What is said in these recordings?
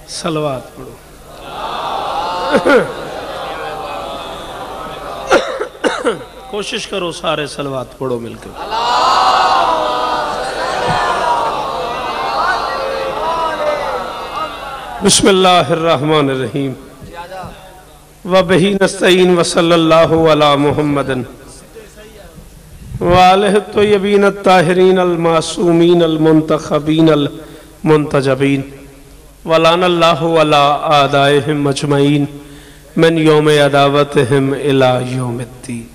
सलवात पढ़ो। कोशिश करो सारे सलवात पढ़ो मिलकर। बिस्मिल्लाहिर्रहमानिर्रहीम व बिही नस्तईन व सल्लल्लाहु अला मुहम्मदिन व आलिहि तय्यबीन अत्ताहिरीन अल मासूमीन अल मुंतखबीन अल मुंतजबीन व लानल्लाहु अला आदाइहिम अजमईन मिन यौम अदावतिहिम इला यौमिद्दीन।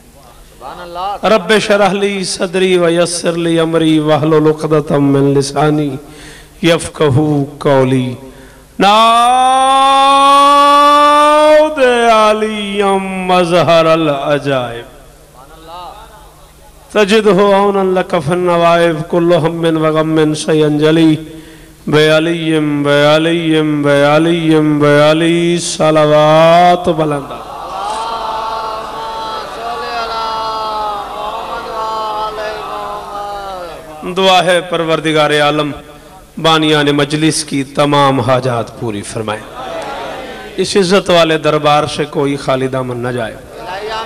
रब्बि शरह ली सदरी व यस्सिर ली अमरी वहलुल उक़दतम मिन लिसानी यफ़क़हू क़ौली। नाउद आलियम मज़हरल अजाइब तजिदहु औनन लका फ़िन नवाइब कुल्लु हम्मिन व गम्मिन सयंजली बेअलियम बेअलियम बेअलियम बेअली सलावात बुलंद। दुआ है परवरदिगार आलम बानियान मजलिस की तमाम हाजात पूरी फरमाए। इस इज्जत वाले दरबार से कोई खाली दामन न जाए।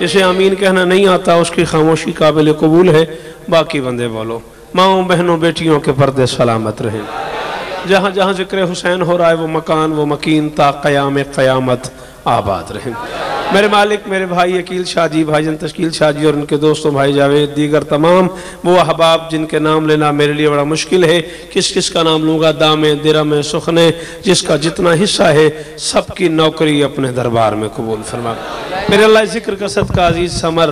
जिसे आमीन कहना नहीं आता उसकी खामोशी काबिल कबूल है। बाकी बंदे बोलो। माओ बहनों बेटियों के पर्दे सलामत रहें। जहाँ जहाँ जिक्र हुसैन हो रहा है वो मकान वो मकीन ता क़याम क़यामत आबाद रहें। मेरे मालिक मेरे भाई अकील शाह जी, भाईजान तशकील शाह जी और उनके दोस्तों भाई जावेद, दीगर तमाम वो अहबाब जिनके नाम लेना मेरे लिए बड़ा मुश्किल है। किस किस का नाम लूँगा? दामे दिरमे सुखने, जिसका जितना हिस्सा है सबकी नौकरी अपने दरबार में कबूल फरमा। मेरे अल्लाह जिक्र का सदका अजीज़ समर,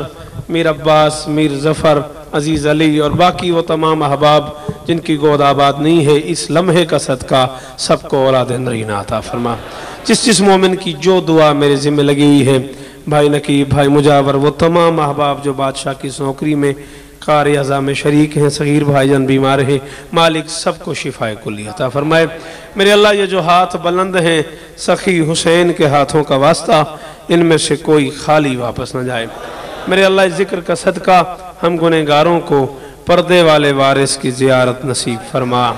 मीर अब्बास, मीर जफ़र, अजीज़ अली और बाकी वो तमाम अहबाब जिनकी गोद आबाद नहीं है, इस लम्हे का सदका सबको औलाद नरीना अता फरमा। जिस जिस मोमिन की जो दुआ मेरे ज़िम्मे लगी हुई है, भाई नकीब, भाई मुजावर, वो तमाम अहबाब जो बादशाह की नौकरी में कारी अज़ा में शरीक हैं, सगीर भाईजान बीमार हैं, मालिक सबको शिफाए कुल्ली अता फरमाए। मेरे अल्लाह ये जो हाथ बुलंद हैं सखी हुसैन के हाथों का वास्ता, इनमें से कोई खाली वापस न जाए। मेरे अल्लाह जिक्र का सदका हम गुनहगारों को पर्दे वाले वारिस की ज़ियारत नसीब फरमा।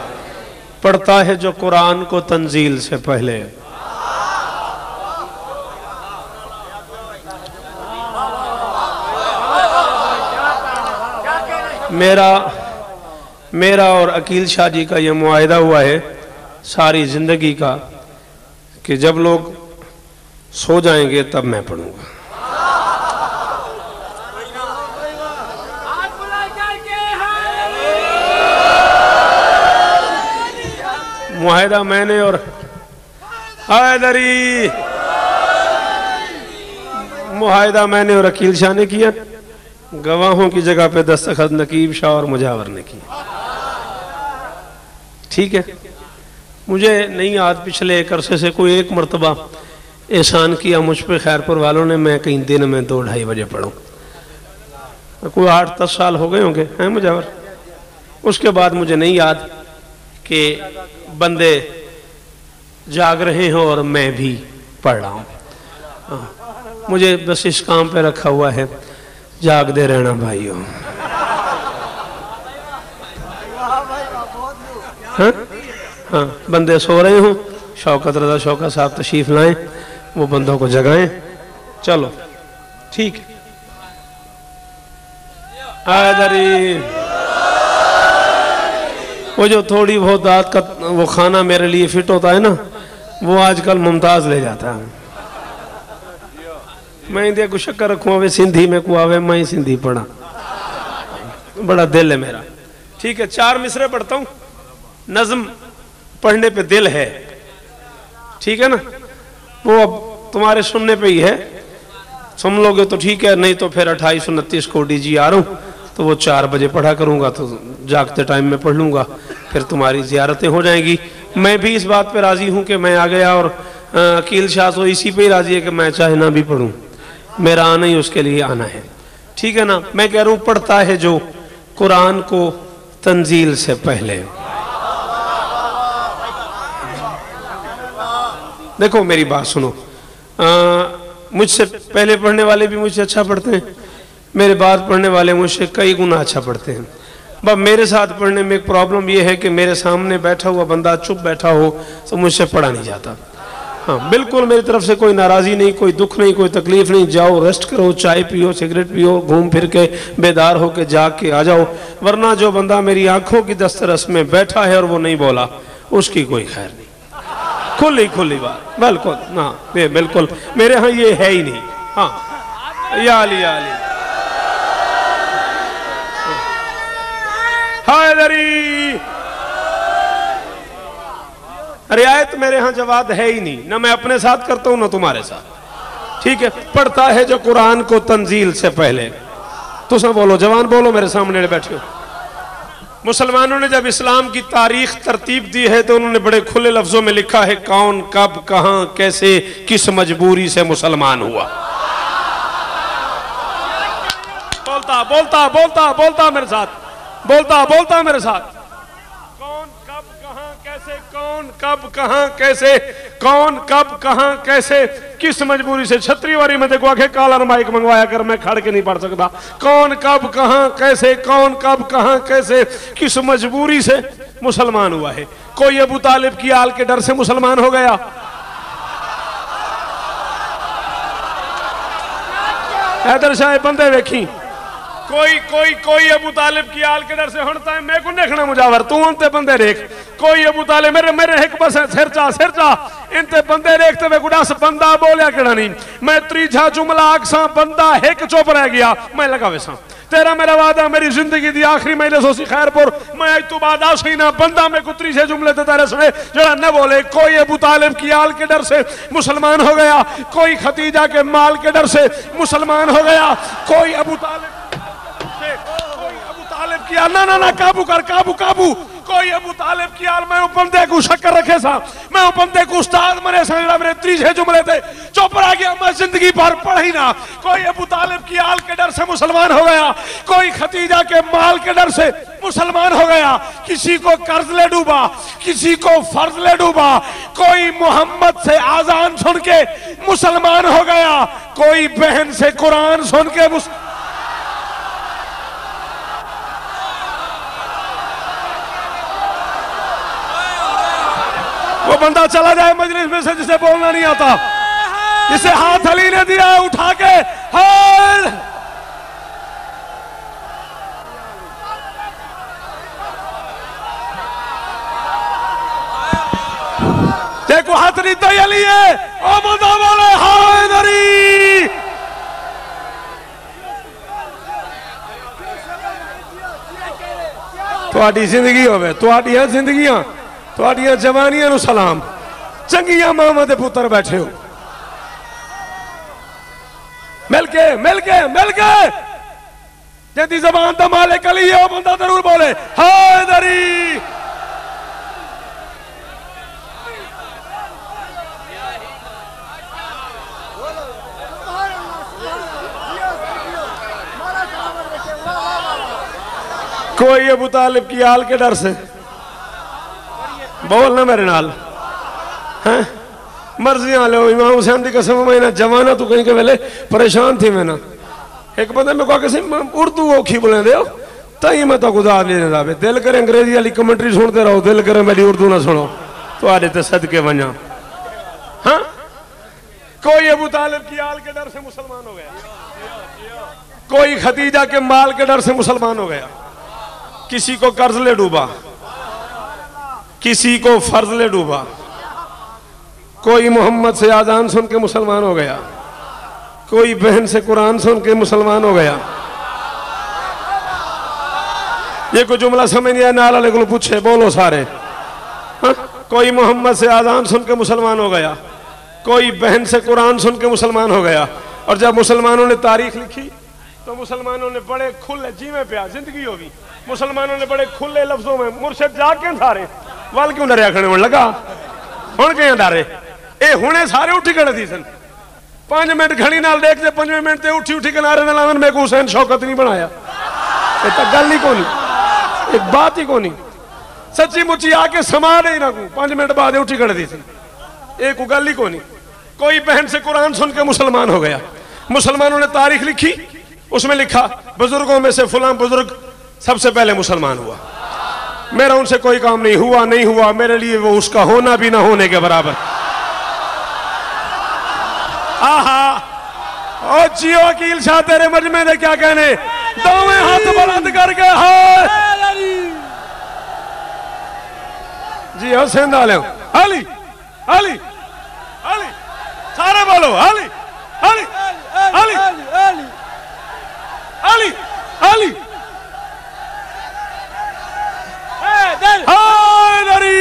पढ़ता है जो कुरान को तंजील से पहले, मेरा और अकील शाह जी का ये मुआहिदा हुआ है सारी ज़िंदगी का कि जब लोग सो जाएंगे तब मैं पढ़ूंगा। मुआहिदा मैंने और हैदरी मुआहिदा मैंने और अकील शाह ने किया। गवाहों की जगह पे दस्तखत नकीब शाह और मुजावर ने की। ठीक है, मुझे नहीं याद पिछले एक अरसे से कोई एक मरतबा एहसान किया मुझ पे खैरपुर वालों ने, मैं कहीं दिन में 2-2:30 बजे पढ़ूं। कोई 8-10 साल हो गए होंगे हैं मुजावर। उसके बाद मुझे नहीं याद कि बंदे जाग रहे हैं और मैं भी पढ़ रहा हूँ। मुझे बस इस काम पे रखा हुआ है, जागते रहना भाइयों। हाँ हाँ, बंदे सो रहे हों, शौकत रजा शौकत साहब तशरीफ लाएं, वो बंदों को जगाएं। चलो ठीक है। वो जो थोड़ी बहुत दात का वो खाना मेरे लिए फिट होता है ना, वो आजकल मुमताज ले जाता है। मैं इंदिया को शक्कर रखूँ वे सिंधी में कुआवे, मैं सिंधी पढ़ा, बड़ा दिल है मेरा। ठीक है, 4 मिसरे पढ़ता हूँ। नज़्म पढ़ने पे दिल है, ठीक है ना। वो अब तुम्हारे सुनने पे ही है, सुन लोगे तो ठीक है, नहीं तो फिर 2829 को डीजी आ रहा हूँ तो वो 4 बजे पढ़ा करूँगा, तो जागते टाइम में पढ़ लूँगा, फिर तुम्हारी ज़ियारतें हो जाएंगी। मैं भी इस बात पे राज़ी हूँ कि मैं आ गया और अकील शाह तो इसी पे ही राज़ी है कि मैं चाहे ना भी पढ़ूँ, मेरा आना ही उसके लिए आना है। ठीक है ना। मैं कह रहा हूँ पढ़ता है जो कुरान को तंजील से पहले। देखो मेरी बात सुनो, मुझसे पहले पढ़ने वाले भी मुझसे अच्छा पढ़ते हैं, मेरे बाद पढ़ने वाले मुझसे कई गुना अच्छा पढ़ते हैं। बस मेरे साथ पढ़ने में एक प्रॉब्लम यह है कि मेरे सामने बैठा हुआ बंदा चुप बैठा हो तो मुझसे पढ़ा नहीं जाता। हाँ बिल्कुल, मेरी तरफ से कोई नाराज़ी नहीं, कोई दुख नहीं, कोई तकलीफ नहीं। जाओ रेस्ट करो, चाय पियो, सिगरेट पियो, घूम फिर के बेदार होके जाके आ जाओ। वरना जो बंदा मेरी आंखों की दस्तरस में बैठा है और वो नहीं बोला, उसकी कोई खैर नहीं। खुली खुली बात, बिल्कुल ना, बिल्कुल मेरे यहाँ ये है ही नहीं। हाँ या अली हैदरी, रियायत मेरे यहाँ जवाब है ही नहीं, ना मैं अपने साथ करता हूँ ना तुम्हारे साथ। ठीक है, पढ़ता है जो कुरान को तंजील से पहले। तो सब बोलो, जवान बोलो, मेरे सामने बैठे हो। मुसलमानों ने जब इस्लाम की तारीख तरतीब दी है तो उन्होंने बड़े खुले लफ्जों में लिखा है कौन कब कहां कैसे किस मजबूरी से मुसलमान हुआ। बोलता बोलता बोलता बोलता मेरे साथ, बोलता बोलता मेरे साथ, कौन कब कहां कैसे, कौन कब कहां कैसे, कौन कब कहां कैसे किस मजबूरी से। छतरी वारी में देखो आखे कालर माइक मंगवाया कर, मैं खड़ के नहीं पढ़ सकता। कौन कब कहां कैसे, कौन कब कहां कैसे किस मजबूरी से मुसलमान हुआ है। कोई अबू तालिब की आल के डर से मुसलमान हो गया, हैदर शाह बंदे वेखी, कोई कोई कोई अबू तालिब की आल के डर से हटता है। मैं को देखना मुजावर, तू उनते बंदे देख। कोई अबू तालिब मेरे मेरे एक बस सिर चा इनते बंदे देखते वे गुडास बंदा बोलिया केड़ा नहीं। मैं त्रीजा जुमला आखसा बंदा एक चुप रह गया, मैं लगा वैसा तेरा मेरा वादा मेरी जिंदगी दी आखिरी महीने सोसी खैरपुर, मैं आज तो बाद आशी ना बंदा में कुतरी से जुमले ते तेरे सुने जरा न बोले। कोई अबू तालिब की आल के डर से मुसलमान हो गया, कोई खतीजा के माल के डर से मुसलमान हो गया, कोई अबू तालिब की आल ना ना ना काबू कर, काबू काबू। कोई अबू तालिब की आल मैं बंदे को शक्कर रखे सा, मैं बंदे को उस्ताद मरे सा मेरे त्रीजे जुमले थे चुप रह गया, मैं जिंदगी भर पढ़ी ना। कोई अबू तालिब की आल के डर से मुसलमान हो गया, कोई खतीजा के माल के डर से मुसलमान हो गया, किसी को कर्ज ले डूबा, किसी को फर्ज ले डूबा, कोई मोहम्मद से आजान सुन के मुसलमान हो गया, कोई बहन से कुरान सुन के वो बंदा चला जाए मजलिस में से जिसे बोलना नहीं आता, जिसे हाथ अली ने दिया उठा के हाथ। देखो हाथ नहीं तो अली है, ओ बंदा बोले हैदरी। तुहाडी जिंदगी होवे, तुहाडियां जिंदगियां, तुहाडियां जवानियां नु सलाम। चंगियां मावां दे पुत्र बैठे हो, मिल के जदी जबान दा मालिक अली है, बंदा जरूर बोले हैदरी। कोई अबू तालिब की आल के डर से बोलना मेरे नाल हैं, मर्जियां लो। इमाम हुसैन की कसम, मैं ना जवाना तू कहीं के वेले परेशान थी। मैं ना एक बंदे में कहा उर्दू औखी बोले दे तई मैं तो खुदा लेने दावे, दिल करे अंग्रेजी वाली कमेंट्री सुनते रहो, दिल करे मेरी उर्दू ना सुनो तो आदे ते सदके वजा। हाँ कोई अबू तालिब की आल के डर से मुसलमान हो गया, कोई खतीजा के माल के डर से मुसलमान हो गया, किसी को कर्ज ले डूबा, किसी को फर्ज ले डूबा, कोई मोहम्मद से आजान सुन के मुसलमान हो गया, कोई बहन से कुरान सुन के मुसलमान हो गया। ये कोई जुमला समझ नहीं आया, नाल वाले को पूछे बोलो सारे। हा? कोई मोहम्मद से आजान सुन के मुसलमान हो गया, कोई बहन से कुरान सुन के मुसलमान हो गया। और जब मुसलमानों ने तारीख लिखी तो मुसलमानों ने बड़े खुले जीवे पे जिंदगी होगी, मुसलमानों ने बड़े खुले लफ्जों में मुर्शिद जाके सारे वाल क्यों डरिया खड़े होने लगा हुण के डरे ए हुणे सारे उठी खड़े थी सन 5 मिनट घड़ी नाल देखते 5 मिनट ते उठी उठी किनारे नाल आवन मैं को हुसैन शौकत नहीं बनाया। ये तो गल ही कोनी, एक बात ही कोनी, सच्ची मुच्ची आके समा नहीं ना को 5 मिनट बाद उठी खड़े थी सन, एक गल ही कोनी। कोई बहन से कुरान सुन के मुसलमान हो गया। मुसलमानों ने तारीख लिखी, उसमें लिखा बुजुर्गों में से फलां बुजुर्ग सबसे पहले मुसलमान हुआ, मेरा उनसे कोई काम नहीं हुआ, नहीं हुआ मेरे लिए वो उसका होना भी ना होने के बराबर। आहा ओ जियो अकील शाह तेरे मजमे ने क्या कहने दोवें हाथ बुलंद करके हाय जी हो सेंध वाले अली अली अली सारे बोलो अली अली अली अली अली हैदरी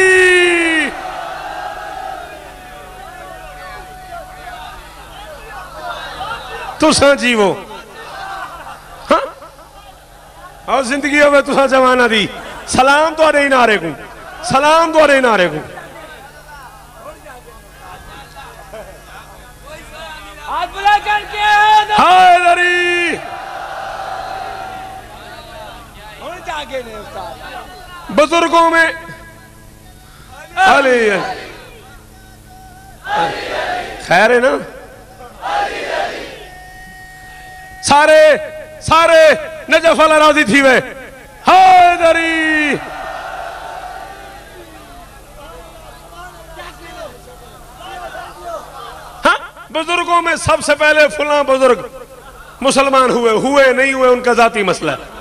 तुसा जीवो हाँ और जिंदगी होवे तुसा जमाना दी सलाम तो ही नारे को सलाम तो ही नारे को हैदरी बुजुर्गों में अली खैर है ना सारे सारे नजफ वाला राजी थी वे हैदरी हाँ बुजुर्गों में सबसे पहले फुला बुजुर्ग मुसलमान हुए नहीं हुए उनका जाती मसला है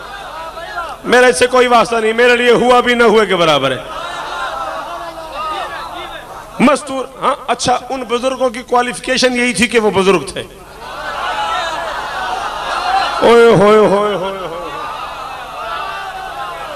मेरे से कोई वास्ता नहीं मेरे लिए हुआ भी ना हुए के बराबर है मस्तूर हाँ अच्छा उन बुजुर्गों की क्वालिफिकेशन यही थी कि वो बुजुर्ग थे ओए होए होए होए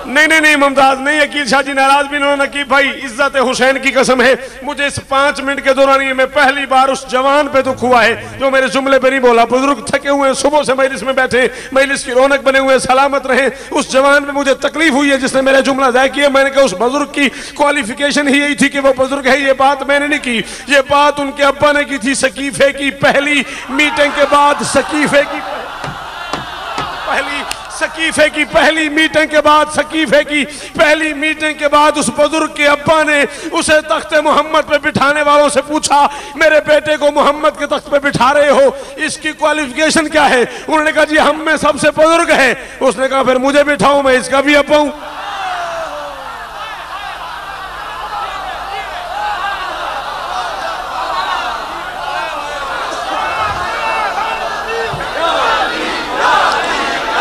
नहीं मुमताज नहीं अकील शाह जी नाराज भी उन्होंने की भाई इज्जत हुसैन की कसम है मुझे इस 5 मिनट के दौरान ये मैं पहली बार उस जवान पे दुख हुआ है जो मेरे जुमले पे नहीं बोला बुजुर्ग थके हुए हैं सुबह से मजलिस में बैठे मजलिस की रौनक बने हुए सलामत रहे उस जवान पे मुझे तकलीफ हुई है जिसने मेरा जुमला ज़ाय किया मैंने कहा उस बुजुर्ग की क्वालिफिकेशन ही यही थी कि वो बुजुर्ग है ये बात मैंने नहीं की ये बात उनके अब्बा ने की थी सकीफे की पहली मीटिंग के बाद सकीफे की पहली मीटिंग के बाद सकीफे की पहली मीटिंग के बाद उस बुजुर्ग के अब्बा ने उसे तख्ते मोहम्मद पे बिठाने वालों से पूछा मेरे बेटे को मोहम्मद के तख्त पे बिठा रहे हो इसकी क्वालिफिकेशन क्या है उन्होंने कहा जी हम में सबसे बुजुर्ग है उसने कहा फिर मुझे बिठाओ मैं इसका भी अब्बा हूं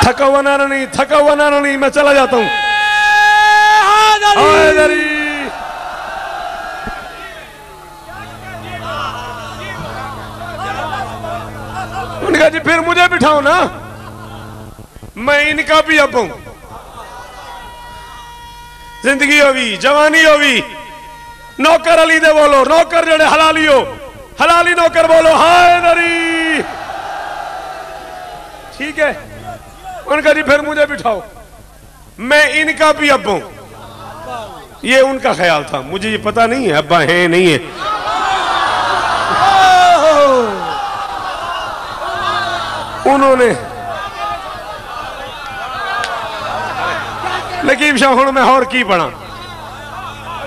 थका हुआ नहीं मैं चला जाता हूं उन्होंने कहा जी फिर मुझे बिठाओ ना मैं इनका भी अब हूं जिंदगी होगी जवानी होगी नौकर अली दे बोलो नौकर जड़े हलाली हो हलाली नौकर बोलो हैदरी ठीक है उनका जी फिर मुझे बिठाओ मैं इनका भी अब्बा हूं ये उनका ख्याल था मुझे ये पता नहीं है अब्बा है नहीं है उन्होंने नकीब शाह हुण मैं होर की पढ़ा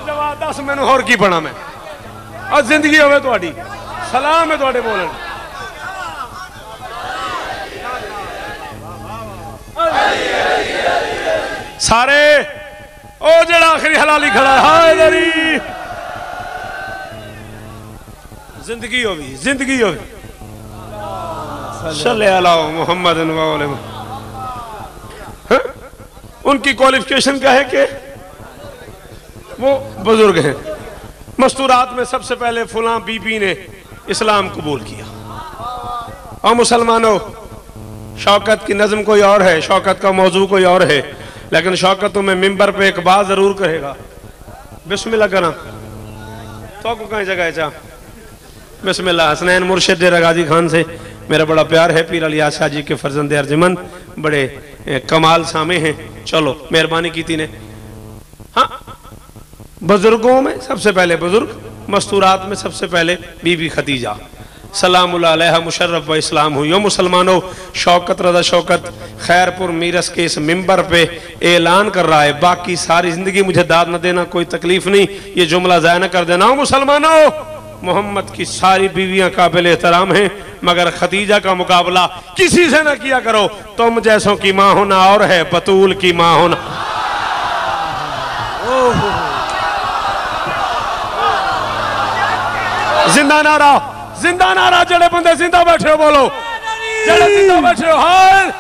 जवाब दस मैनू होर की पढ़ा मैं और जिंदगी होवे तुहाडी सलाम है तुहाडे बोलण सारे ओ जड़ा आखिरी हलाली खड़ा है हैदरी जिंदगी होगी सल्ले अला मोहम्मद उनकी क्वालिफिकेशन क्या है कि वो बुजुर्ग हैं मस्तूरात में सबसे पहले फुला बीबी ने इस्लाम कबूल किया और मुसलमानों शौकत की नज़म कोई और है शौकत का मौजू कोई और है लेकिन शौकत तुम्हें मिंबर पे एक बात जरूर कहेगा बिस्मिल्लाह करा तो को कहीं जगह चाह बिस्मिल्लाह हसनैन मुर्शिद रगाजी खान से मेरा बड़ा प्यार है पीर अली शाह जी के फर्जंद अर्जुमन बड़े कमाल सामे हैं चलो मेहरबानी की थी ने हाँ बुजुर्गों में सबसे पहले बुजुर्ग मस्तूरात में सबसे पहले बीबी खदीजा सलामुल्लाह अलैहा मुशर्रफ व इस्लाम हुई हो मुसलमानों शौकत रजा शौकत खैरपुर मीरस के इस मिंबर पे ऐलान कर रहा है बाकी सारी जिंदगी मुझे दाद न देना कोई तकलीफ नहीं ये जुमला ज़ाया न कर देना मुसलमानों मोहम्मद की सारी बीवियां काबिल एहतराम हैं मगर खदीजा का मुकाबला किसी से ना किया करो तुम जैसों की मां होना और है बतूल की मां होना जिंदा नारा जिंदा नारा जड़े बंदे जिंदा बैठे हो बोलो, जड़े जिंदा बैठे हो हाय।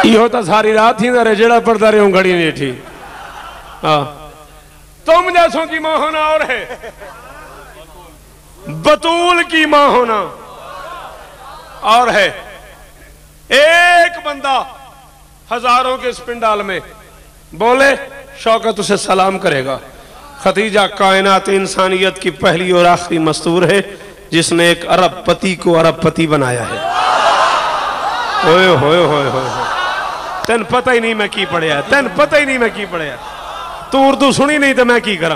यो तो सारी रात ही रहे जेड़ा पढ़ता रहे घड़ी नहीं ठीक। हाँ तुम जैसों की मां होना और है बतूल की मां होना और है। एक बंदा हजारों के इस पिंडाल में बोले शौकत उसे सलाम करेगा। खदीजा कायनात इंसानियत की पहली और आखिरी मस्तूर है जिसने एक अरबपति को अरबपति बनाया है। होए होए होए होए तेन पता ही नहीं मैं की पढ़िया, तेन पता ही नहीं मैं की पढ़िया। तू उर्दू सुनी नहीं तो मैं की करा।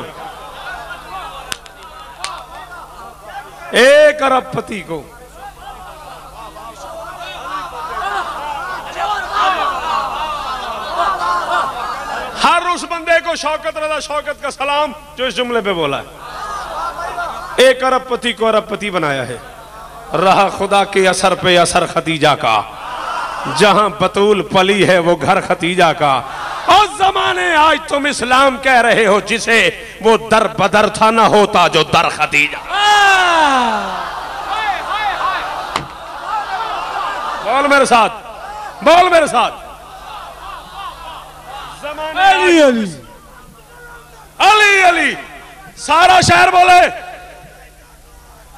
एक अरबपति को हर उस बंदे को शौकत रजा शौकत का सलाम जो इस जुमले पे बोला है। एक अरबपति को अरबपति बनाया है। रहा खुदा के असर पे असर खदीजा का, जहां बतूल पली है वो घर खदीजा का। और जमाने आज तुम इस्लाम कह रहे हो जिसे वो दर बदर था ना होता जो दर खदीजा। बोल मेरे साथ, बोल मेरे साथ। अली अली अली अली सारा शहर बोले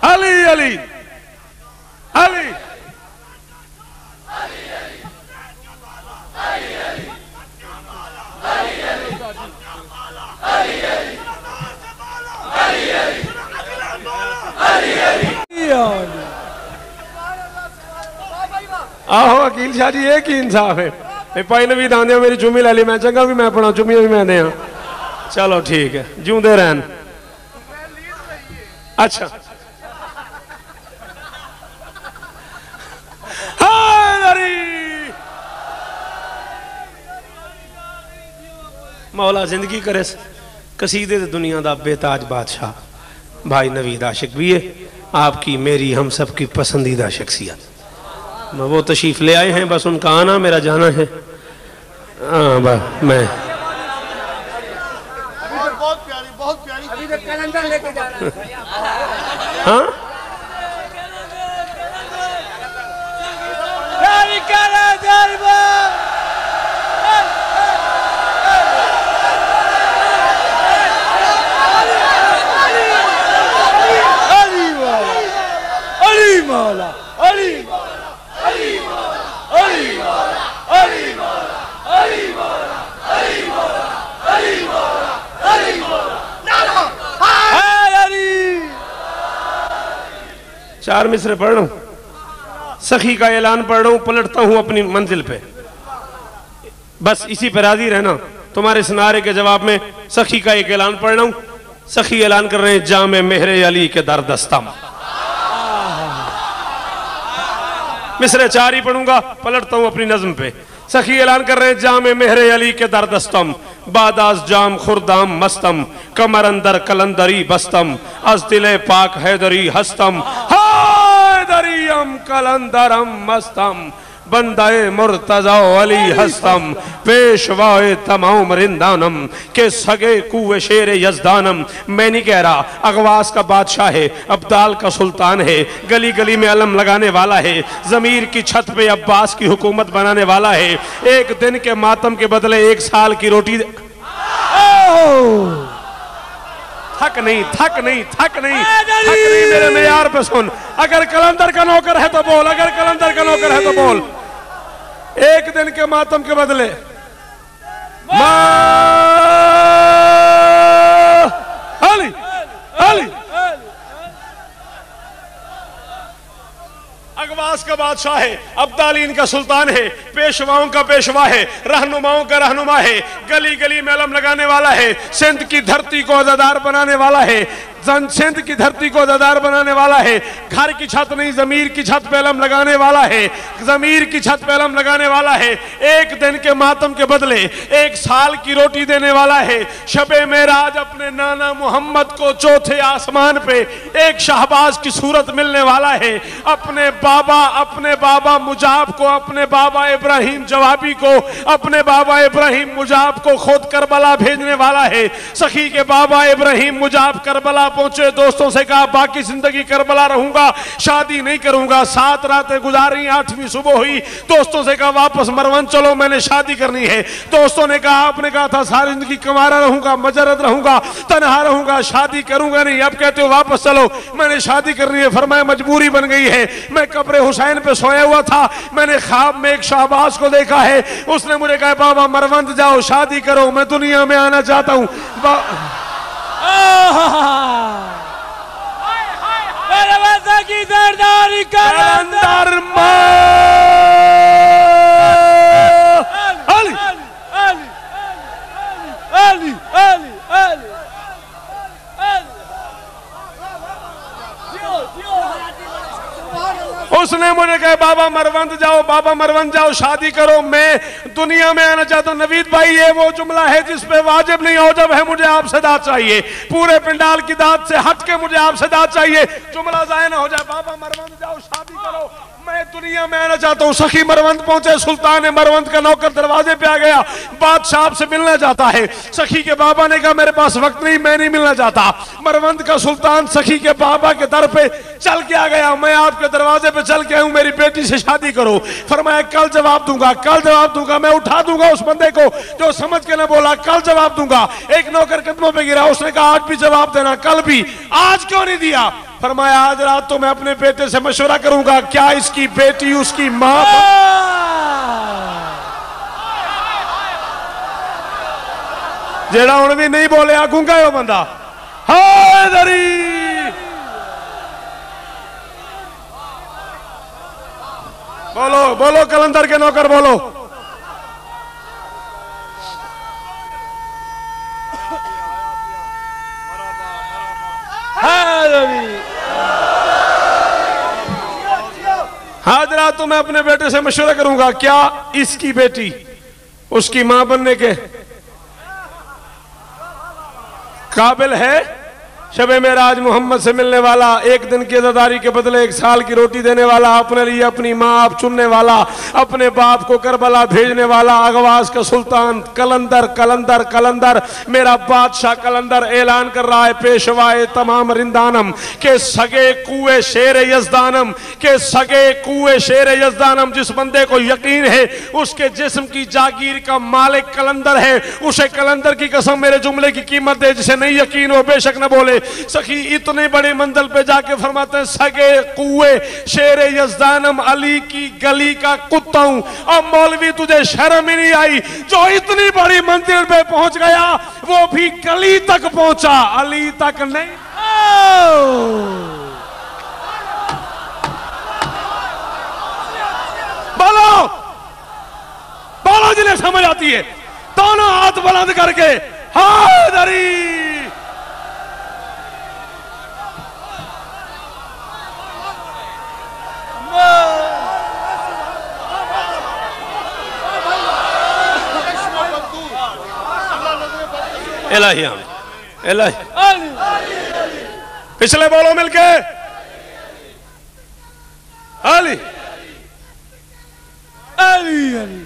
अली अली अली। आहो अकील शाह जी एक ही इंसाफ है। पहले भी दांदे मेरी चुमी लै ली, मैं चंगा भी मैं पढ़ा चुमी भी मैं दें। चलो ठीक है जूंदे रहन। अच्छा मौला जिंदगी करे कसीदे दुनिया दा बेताज बादशाह भाई नवीद आशिक भी है। आपकी मेरी हम सब की पसंदीदा शख्सियत वो तशरीफ ले आए हैं। बस उनका आना मेरा जाना है। मैं बहुत प्यारी अभी तक कैलेंडर लेके जा रहे हैं। हाँ चार मिसरे पढ़ रहा हूं, सखी का ऐलान पढ़ रहा हूं, पलटता हूं अपनी मंजिल पे। बस इसी पर राजी रहना। तुम्हारे इस नारे के जवाब में सखी का एक ऐलान पढ़ रहा हूं। सखी ऐलान कर रहे हैं जामे मेहरे अली के दरदस्तम। मिसरे चार ही पढ़ूंगा, पलटता हूं अपनी नज्म पे। सखी ऐलान कर रहे हैं जामे मेहरे अली के दरदस्तम। बादास जाम खुरदाम मस्तम, कमर अंदर कलंदरी बस्तम, अज दिले पाक हैदरी हस्तम, हैदरीम कलंदरम मस्तम, बंदाए मुर्तजा अली हस्तम, पेशवाए तमाम रिंदानम के सगे कुए शेर यजदानम। मैं नहीं कह रहा, अगवास का बादशाह है, अब्दाल का सुल्तान है, गली गली में अलम लगाने वाला है, जमीर की छत पे अब्बास की हुकूमत बनाने वाला है। एक दिन के मातम के बदले एक साल की रोटी। थक नहीं थक नहीं थक नहीं थक नहीं मेरे मेयार पे सुन। अगर कलंदर का नौकर है तो बोल, अगर कलंदर का नौकर है तो बोल। एक दिन के मातम के बदले अली अली अगवास का बादशाह है, अब्दालीन का सुल्तान है, पेशवाओं का पेशवा है, रहनुमाओं का रहनुमा है, गली गली में अलम लगाने वाला है, सिंध की धरती को आजादार बनाने वाला है। सिंध की धरती को दादार बनाने वाला है। घर की छत नहीं, जमीर की छत पे अलम लगाने वाला है, जमीर की छत पे अलम लगाने वाला है। एक दिन के मातम के बदले 1 साल की रोटी देने वाला है। शबे मेराज अपने नाना मोहम्मद को चौथे आसमान पे एक शहबाज की सूरत मिलने वाला है। अपने बाबा मुजाब को, अपने बाबा इब्राहिम जवाबी को, अपने बाबा इब्राहिम मुजाब को खुद करबला भेजने वाला है। सखी के बाबा इब्राहिम मुजाब करबला पहुंचे, दोस्तों से कहा बाकी जिंदगी करबला रहूंगा, शादी नहीं करूंगा। 7 रातें गुजारी, 8वीं सुबह हुई। दोस्तों से कहा वापस मरवन चलो, मैंने शादी करनी है। दोस्तों ने कहा आपने कहा था सारी जिंदगी कमारा रहूंगा, मजरत रहूंगा, तनहा रहूंगा, शादी करूंगा नहीं, अब कहते हो वापस चलो, मैंने शादी करनी है। फरमाया मजबूरी बन गई है। मैं कब्र हुसैन पे सोया हुआ था, मैंने ख्वाब में एक शाहबाज को देखा है, उसने मुझे कहा बाबा मरवंद जाओ, शादी करो, मैं दुनिया में आना चाहता हूं। की सरदारी कलंदर उसने मुझे कहा बाबा मरवंद जाओ, शादी करो, मैं दुनिया में आना चाहता हूं। नवीद भाई ये वो जुमला है जिस पे वाजिब नहीं औजब है, मुझे आपसे दाद चाहिए, पूरे पिंडाल की दाद से हट के मुझे आपसे दाद चाहिए, जुमला जाए ना हो जाए। बाबा मरवंद जाओ, शादी करो, मैं दुनिया में आना चाहता हूं। सखी मरवंद पहुंचे, सुल्तान मरवंद का नौकर दरवाजे पे आ गया, बादशाह से मिलना चाहता है। सखी के बाबा ने कहा मेरे पास वक्त नहीं, मैं नहीं मिलना चाहता। मरवंद का सुल्तान सखी के बाबा के दर पे चल के आ गया, मैं आपके दरवाजे पे चल के आऊं, मेरी बेटी से शादी करो। फरमाया कल जवाब दूंगा, मैं उठा दूंगा उस बंदे को जो समझ के ना बोला, कल जवाब दूंगा। एक नौकर कदमों पे गिरा, उसने कहा आज भी जवाब देना, कल भी, आज क्यों नहीं दिया? फरमाया आज रात तो मैं अपने बेटे से मशवरा करूंगा, क्या इसकी बेटी उसकी मां। जेड़ा हुण भी नहीं बोले गूंगा है वो बंदा। हैदरी बोलो कलंदर के नौकर बोलो। आज रात तो मैं अपने बेटे से मशवरा करूंगा, क्या इसकी बेटी उसकी मां बनने के काबिल है। शबे मेराज मोहम्मद से मिलने वाला, एक दिन की अज़ादारी के बदले 1 साल की रोटी देने वाला, अपने लिए अपनी माँ आप चुनने वाला, अपने बाप को करबला भेजने वाला, अगवास का सुल्तान कलंदर मेरा बादशाह कलंदर ऐलान कर रहा है पेशवाए तमाम रिंदानम के सगे कुए शेर यजदानम के सगे कुए शेर यजदानम। जिस बंदे को यकीन है उसके जिस्म की जागीर का मालिक कलंदर है, उसे कलंदर की कसम मेरे जुमले की कीमत दे। जिसे नहीं यकीन हो बेशक न बोले। सखी इतने बड़े मंजिल पे जाके फरमाते हैं सगे कुए शेर यजदानम अली की गली का कुत्ता हूं। अब मौलवी तुझे शर्म ही नहीं आई, जो इतनी बड़ी मंजिल पे पहुंच गया वो भी गली तक पहुंचा, अली तक नहीं। बोलो जिन्हें समझ आती है, दोनों हाथ बुलंद करके हैदरी। पिछले बोलो मिलके अली अली अली।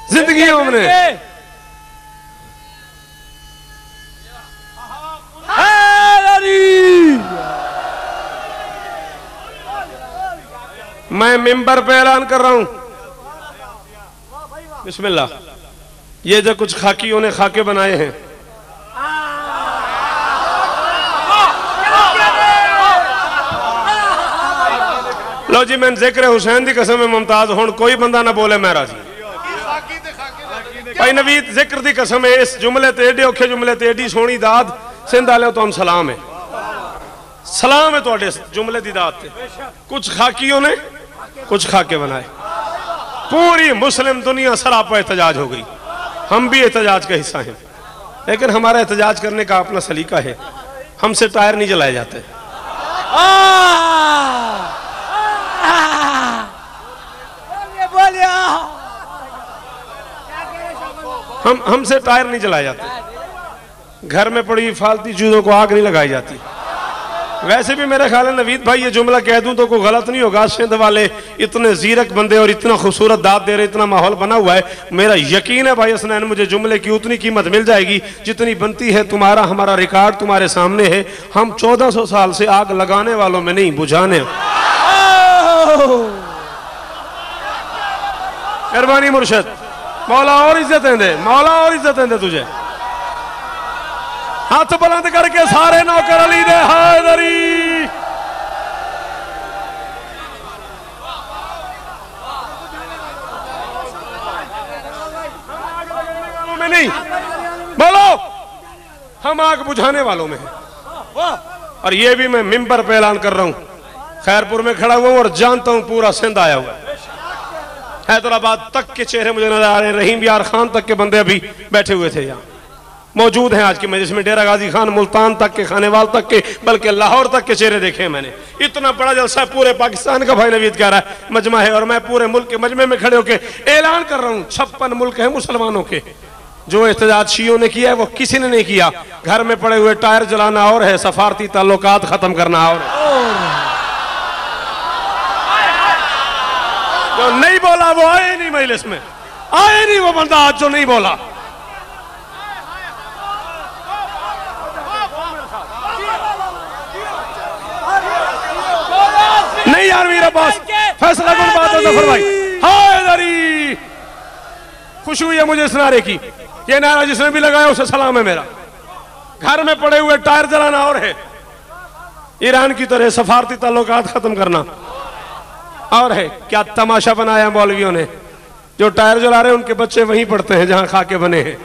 जिंदगी हमने मैं मिंबर पे ऐलान कर रहा हूं, बिस्मिल्लाह। ये जो कुछ खाकियों ने खाके बनाए हैं, लो जी मैं जिक्र हुसैन की कसम मुमताज हुण कोई बंदा ना बोले मैं राजी। भाई नवीद जिक्र की कसम है, इस जुमले ते एडे औखे जुमले ते एडी सोहनी दाद सिंध वाले तो हम सलाम है, सलाम है तुहाडे जुमले दी दाद ते। कुछ खाकियों ने कुछ खा के बनाए। पूरी मुस्लिम दुनिया सरापा एहतजाज हो गई, हम भी एहतजाज का हिस्सा हैं, लेकिन हमारा एहतजाज करने का अपना सलीका है। हमसे टायर नहीं जलाए जाते। हमसे टायर नहीं जलाए जाते, घर में पड़ी फालतू चीजों को आग नहीं लगाई जाती। वैसे भी मेरा ख्याल है नवीद भाई, ये जुमला कह दूं तो कोई गलत नहीं होगा, सिंध वाले इतने जीरक बंदे और इतना खूबसूरत दाद दे रहे, इतना माहौल बना हुआ है, मेरा यकीन है भाई हसनैन मुझे जुमले की उतनी कीमत मिल जाएगी जितनी बनती है। तुम्हारा हमारा रिकॉर्ड तुम्हारे सामने है, हम 1400 साल से आग लगाने वालों में नहीं, बुझाने। मेहरबानी मुर्शद, मौला और इज्जतें दे, मौला और इज्जतें दे तुझे। हाथ बुलंद करके सारे नौकर अली दे हायदरी। में नहीं बोलो, हम आग बुझाने वालों में हैं। और ये भी मैं मिंबर पे ऐलान कर रहा हूं, खैरपुर में खड़ा हुआ हूं और जानता हूं पूरा सिंध आया हुआ है। हैदराबाद तक के चेहरे मुझे नजर आ रहे हैं, रहीम यार खान तक के बंदे अभी बैठे हुए थे, यहाँ मौजूद हैं आज की मजलिस में। डेरा गाजी खान, मुल्तान तक के, खानेवाल तक के, बल्कि लाहौर तक के चेहरे देखे हैं मैंने। इतना बड़ा जलसा पूरे पाकिस्तान का भाई नवीद कह रहा है मजमा है, और मैं पूरे मुल्क के मजमे में खड़े होकर ऐलान कर रहा हूं 56 मुल्क है मुसलमानों के, जो एहतजाज शियों ने किया है वो किसी ने नहीं किया। घर में पड़े हुए टायर जलाना और है, सफारती ताल्लुकात खत्म करना और है। जो नहीं बोला वो आए नहीं मजलिस में, आए नहीं वो बंदा आज जो नहीं बोला। नहीं यार मीर अब्बास, फैसला कौन बात है जफर भाई। हायदरी खुशी हुई है मुझे इस नारे की, ये नारा जिसने भी लगाया उसे सलाम है मेरा। घर में पड़े हुए टायर जलाना और है, ईरान की तरह सफारती ताल्लुकात खत्म करना और है। क्या तमाशा बनाया मौलवियों ने, जो टायर जला रहे हैं उनके बच्चे वहीं पढ़ते हैं जहां खाके बने हैं।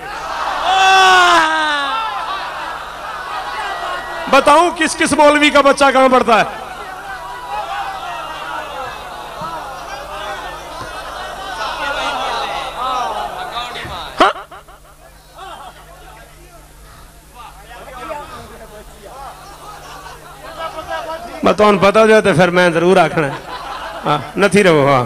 बताऊं किस किस मौलवी का बच्चा कहां पढ़ता है? बताओ पता जाए तो फिर मैं जरूर आखना है, हाँ नहीं रहो। हाँ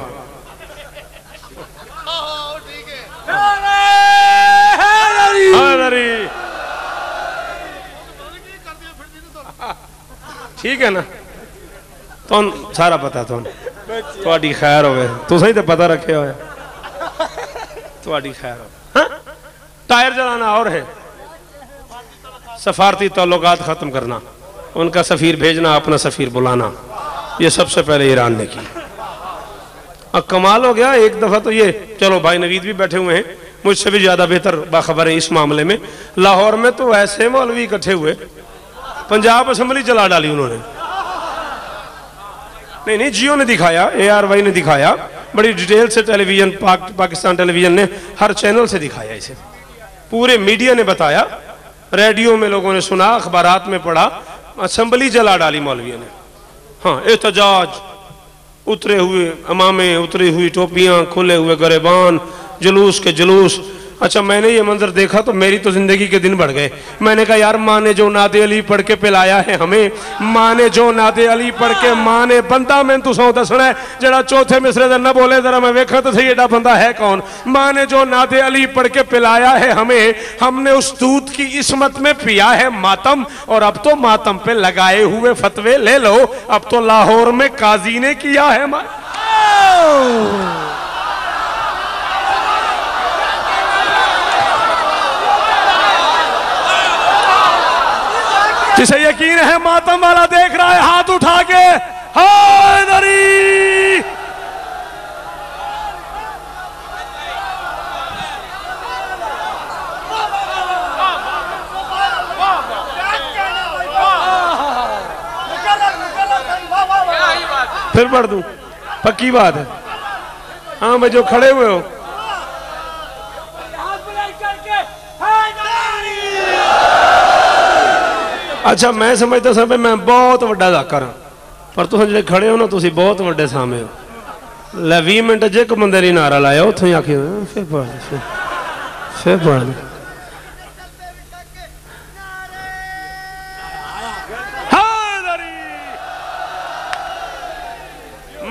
ठीक है ना, तो सारा पता थोड़ी खैर हो, तुम तो पता रखे हो, थोड़ी खैर हो। टायर जलाना और है, सफारती ताल्लुकात खत्म करना, उनका सफीर भेजना, अपना सफीर बुलाना, ये सबसे पहले ईरान ने की। अब कमाल हो गया, एक दफा तो ये चलो भाई नवीद भी बैठे हुए हैं, मुझसे भी ज्यादा बेहतर बाखबर है इस मामले में। लाहौर में तो ऐसे मौलवी इकट्ठे हुए, पंजाब असेंबली जला डाली उन्होंने। नहीं जियो ने दिखाया, ARY ने दिखाया, बड़ी डिटेल से टेलीविजन पाकिस्तान टेलीविजन ने हर चैनल से दिखाया इसे, पूरे मीडिया ने बताया, रेडियो में लोगों ने सुना, अखबारात में पढ़ा, असेंबली जला डाली मौलवियों ने। हाँ एहतजाज, उतरे हुए अमामे, उतरी हुई टोपियां, खुले हुए गरेबान, जुलूस के जुलूस। अच्छा मैंने ये मंजर देखा तो मेरी तो जिंदगी के दिन बढ़ गए। मैंने कहा यार माँ ने जो नाते अली पढ़ के पिलाया है हमें, माँ ने जो नाते अली पढ़ के, माँ ने बंदा मैं तुसा दसना है जरा चौथे मिसरे न बोले, जरा मैं वेखा तो सही एडा बंदा है कौन। माँ ने जो नाते अली पढ़ के पिलाया है हमें, हमने उस दूध की इस्मत में पिया है मातम, और अब तो मातम पे लगाए हुए फतवे ले लो, अब तो लाहौर में काजी ने किया है। जिसे यकीन है मातम वाला देख रहा है हाथ उठा के, हैदरी। फिर पढ़ दूं, पक्की बात है। हाँ भाई जो खड़े हुए हो, अच्छा मैं समझता सब मैं बहुत वड्डा जाकर हाँ, पर तुम जो खड़े हो ना तुम बहुत वड्डे सामे हो। ले 20 मिनट जे को बंदे ने नारा लाया उतो ही आखिर फिर पढ़ दे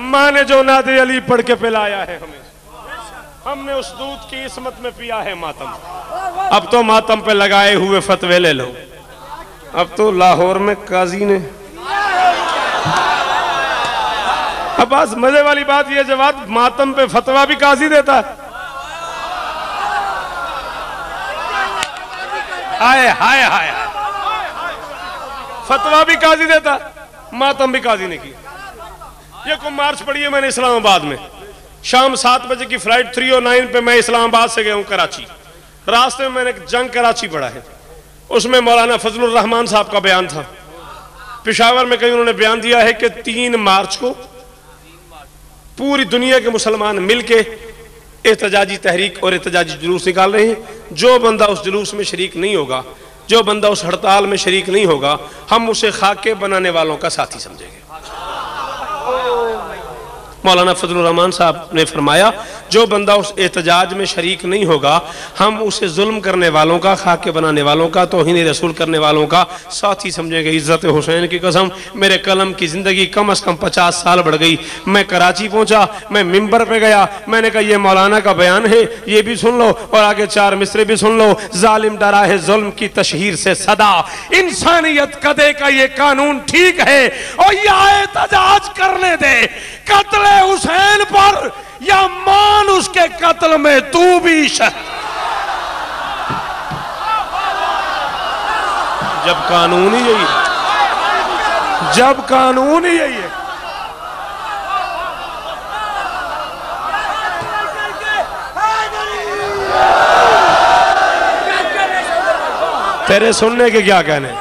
माँ ने जो नादे अली पढ़ के पिलाया है हमें, हमने उस दूध की इसमत में पिया है मातम। अब तो मातम पे लगाए हुए फतवे ले लो। अब तो लाहौर में काजी ने, अब बस मजे वाली बात यह जवाब मातम पे फतवा भी काजी देता है। हाय हाय हाय, फतवा भी काजी देता, मातम भी काजी ने की। ये को मार्च पड़ी है मैंने इस्लामाबाद में, शाम 7 बजे की फ्लाइट 309 पे मैं इस्लामाबाद से गया हूं कराची। रास्ते में मैंने जंग कराची पढ़ा है, उसमें मौलाना फजलुर रहमान साहब का बयान था। पेशावर में कहीं उन्होंने बयान दिया है कि 3 मार्च को पूरी दुनिया के मुसलमान मिलके एहतजाजी तहरीक और एहतजाजी जुलूस निकाल रहे हैं। जो बंदा उस जुलूस में शरीक नहीं होगा, जो बंदा उस हड़ताल में शरीक नहीं होगा, हम उसे खाके बनाने वालों का साथी समझेंगे। मौलाना फजलुर रहमान साहब ने फरमाया जो बंदा उस एहतजाज में शरीक नहीं होगा, हम उसे जुल्म करने वालों का, खाके बनाने वालों का, तौहीन रसूल करने वालों का साथी समझेंगे। इज्जत हुसैन की कसम, मेरे कलम की जिंदगी कम से कम 50 साल बढ़ गई। मैं कराची पहुंचा, मैं मिंबर पे गया, मैंने कहा ये मौलाना का बयान है, ये भी सुन लो और आगे 4 मिसरे भी सुन लो। जालिम डरा है जुल्म की तशहीर से सदा, इंसानियत कदे का ये कानून ठीक है और ये एहतजाज करने दे। कत्ल हुसैन पर या मान उसके कत्ल में तू भी जब कानून ही यही है, जब कानून ही यही है। तेरे सुनने के क्या कहने,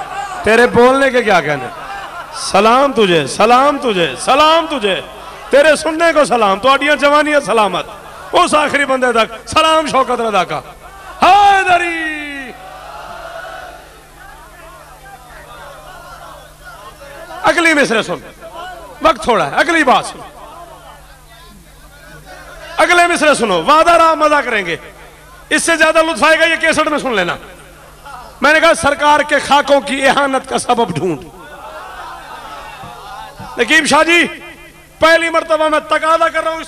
तेरे बोलने के क्या कहने। सलाम तुझे, सलाम तुझे, सलाम तुझे, तेरे सुनने को सलाम। तो अडियां जवानियां सलामत उस आखिरी बंदे तक। सलाम शौकत रजा का। हैदरी अगली मिसरे सुन, वक्त थोड़ा है, अगली बात सुन, अगले मिसरे सुनो। वादा रहा मजा करेंगे, इससे ज्यादा लुत्फ आएगा ये कैसेट में सुन लेना। मैंने कहा सरकार के खाकों की एहानत का सबब ढूंढ। नकीब शाह जी, पहली मर्तबा मैं तकादा कर रहा हूं इस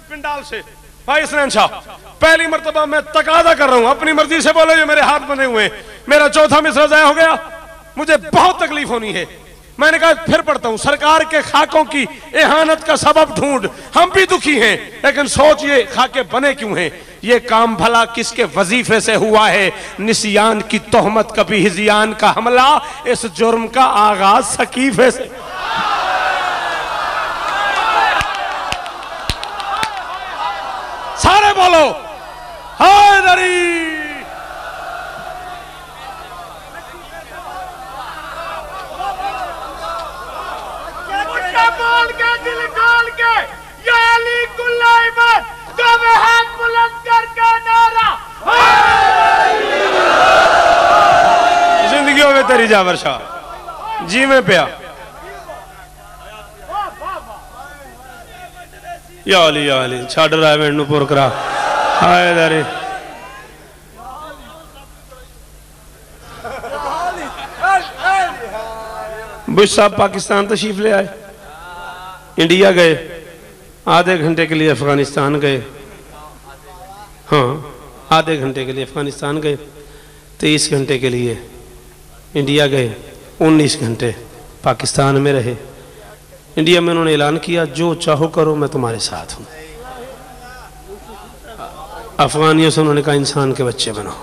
पिंडाल से, भाई इसनैन शाह, पहली मर्तबा मैं तकादा कर रहा हूं, अपनी मर्जी से बोलो, ये मेरे हाथ बने हुए हैं। मेरा चौथा मिसरा ज़ाया हो गया, मुझे बहुत तकलीफ होनी है। मैंने कहा फिर पढ़ता हूं, सरकार के खाकों की एहानत का सबब ढूंढ। हम भी दुखी हैं, लेकिन सोच ये खाके बने क्यों हैं। ये काम भला किसके वजीफे से हुआ है। निसियान की तोहमत कभी हिजियान का हमला, इस जुर्म का आगाज सकीफे से। सारे बोलो हैदरी। बोल के दिल खोल के या अली कुल्लाइमत दोनों हाथ बुलंद करके नारा जिंदगी में तेरी जावर शाह जी में पिया या अली छड़ रहा है मैनू पुर करा। हैदरी बुश साहब पाकिस्तान तशरीफ ले आए, इंडिया गए, आधे घंटे के लिए अफगानिस्तान गए। हाँ, आधे घंटे के लिए अफगानिस्तान गए, 23 घंटे के लिए इंडिया गए, 19 घंटे पाकिस्तान में रहे। इंडिया में उन्होंने ऐलान किया जो चाहो करो मैं तुम्हारे साथ हूं। अफगानियों से उन्होंने कहा इंसान के बच्चे बनो।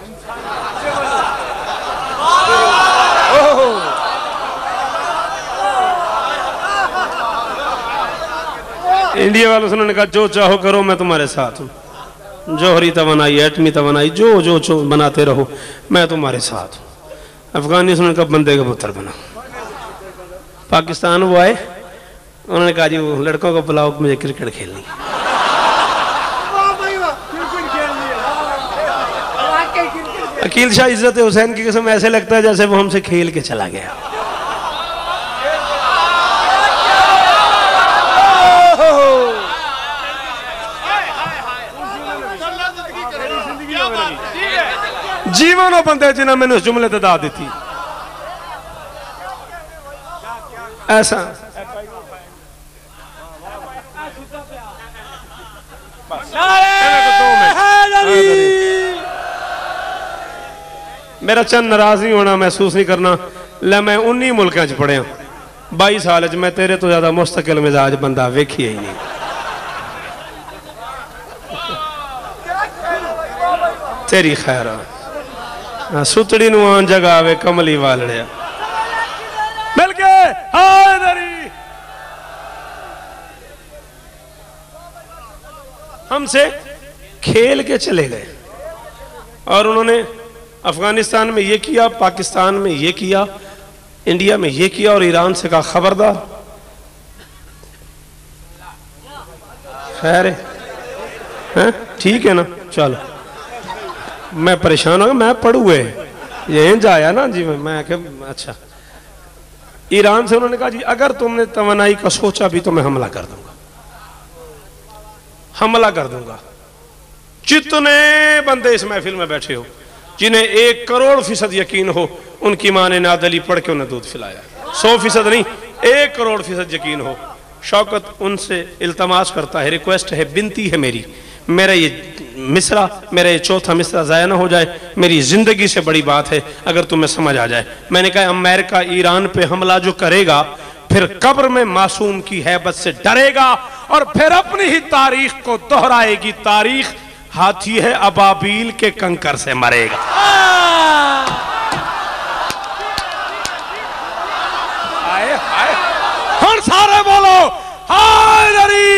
इंडिया वालों से उन्होंने कहा जो चाहो करो मैं तुम्हारे साथ हूं। जौहरी तवानाई, एटमी तवानाई, जो बनाते रहो मैं तुम्हारे साथ हूं। अफगानियों से उन्होंने कहा बंदे का पुत्र बना। पाकिस्तान वो आए, उन्होंने कहा जी वो लड़कों को बुलाओ, मुझे क्रिकेट खेलनी। अकील शाह इज्जत हुसैन की कसम ऐसे लगता है जैसे वो हमसे खेल के चला गया। जीवन बंदे जिन्हें मैंने उस जुमले ते दा दी ऐसा मेरा चंद नाराज नहीं होना, महसूस नहीं करना। ले मैं 19 मुल्कों च पढ़िया, 22 साल मैं तेरे तो ज्यादा मुस्तकिल मिजाज बंदा वेखिया ही नहीं। तेरी खैर सुतड़ी नूं आन जगह आवे कमली वालड़िया मिल गए। हमसे खेल के चले गए और उन्होंने अफगानिस्तान में ये किया, पाकिस्तान में ये किया, इंडिया में ये किया, और ईरान से कहा खबरदार। खैर है, ठीक है ना, चलो। मैं परेशान हो गया, मैं पढ़ूए यहीं जाया ना जी। मैं अच्छा, ईरान से उन्होंने कहा जी अगर तुमने तवानाई का सोचा भी तो मैं हमला कर दूंगा, हमला कर दूंगा। जितने बंदे इस महफिल में बैठे हो जिन्हें 1 करोड़% यकीन हो, उनकी मां ने नादली पढ़ के उन्हें दूध पिलाया। 100% नहीं, 1 करोड़% यकीन हो। शौकत उनसे इल्तमास करता है, रिक्वेस्ट है, बिनती है मेरी, मेरा ये मिसरा, मेरा ये चौथा मिसरा ज़ाया ना हो जाए। मेरी जिंदगी से बड़ी बात है, अगर तुम्हें समझ आ जाए। मैंने कहा अमेरिका ईरान पे हमला जो करेगा फिर कब्र में मासूम की हैबत से डरेगा और फिर अपनी ही तारीख को दोहराएगी। तारीख हाथी है अबाबील के कंकर से मरेगा। आए आए हम सारे बोलो हायदरी।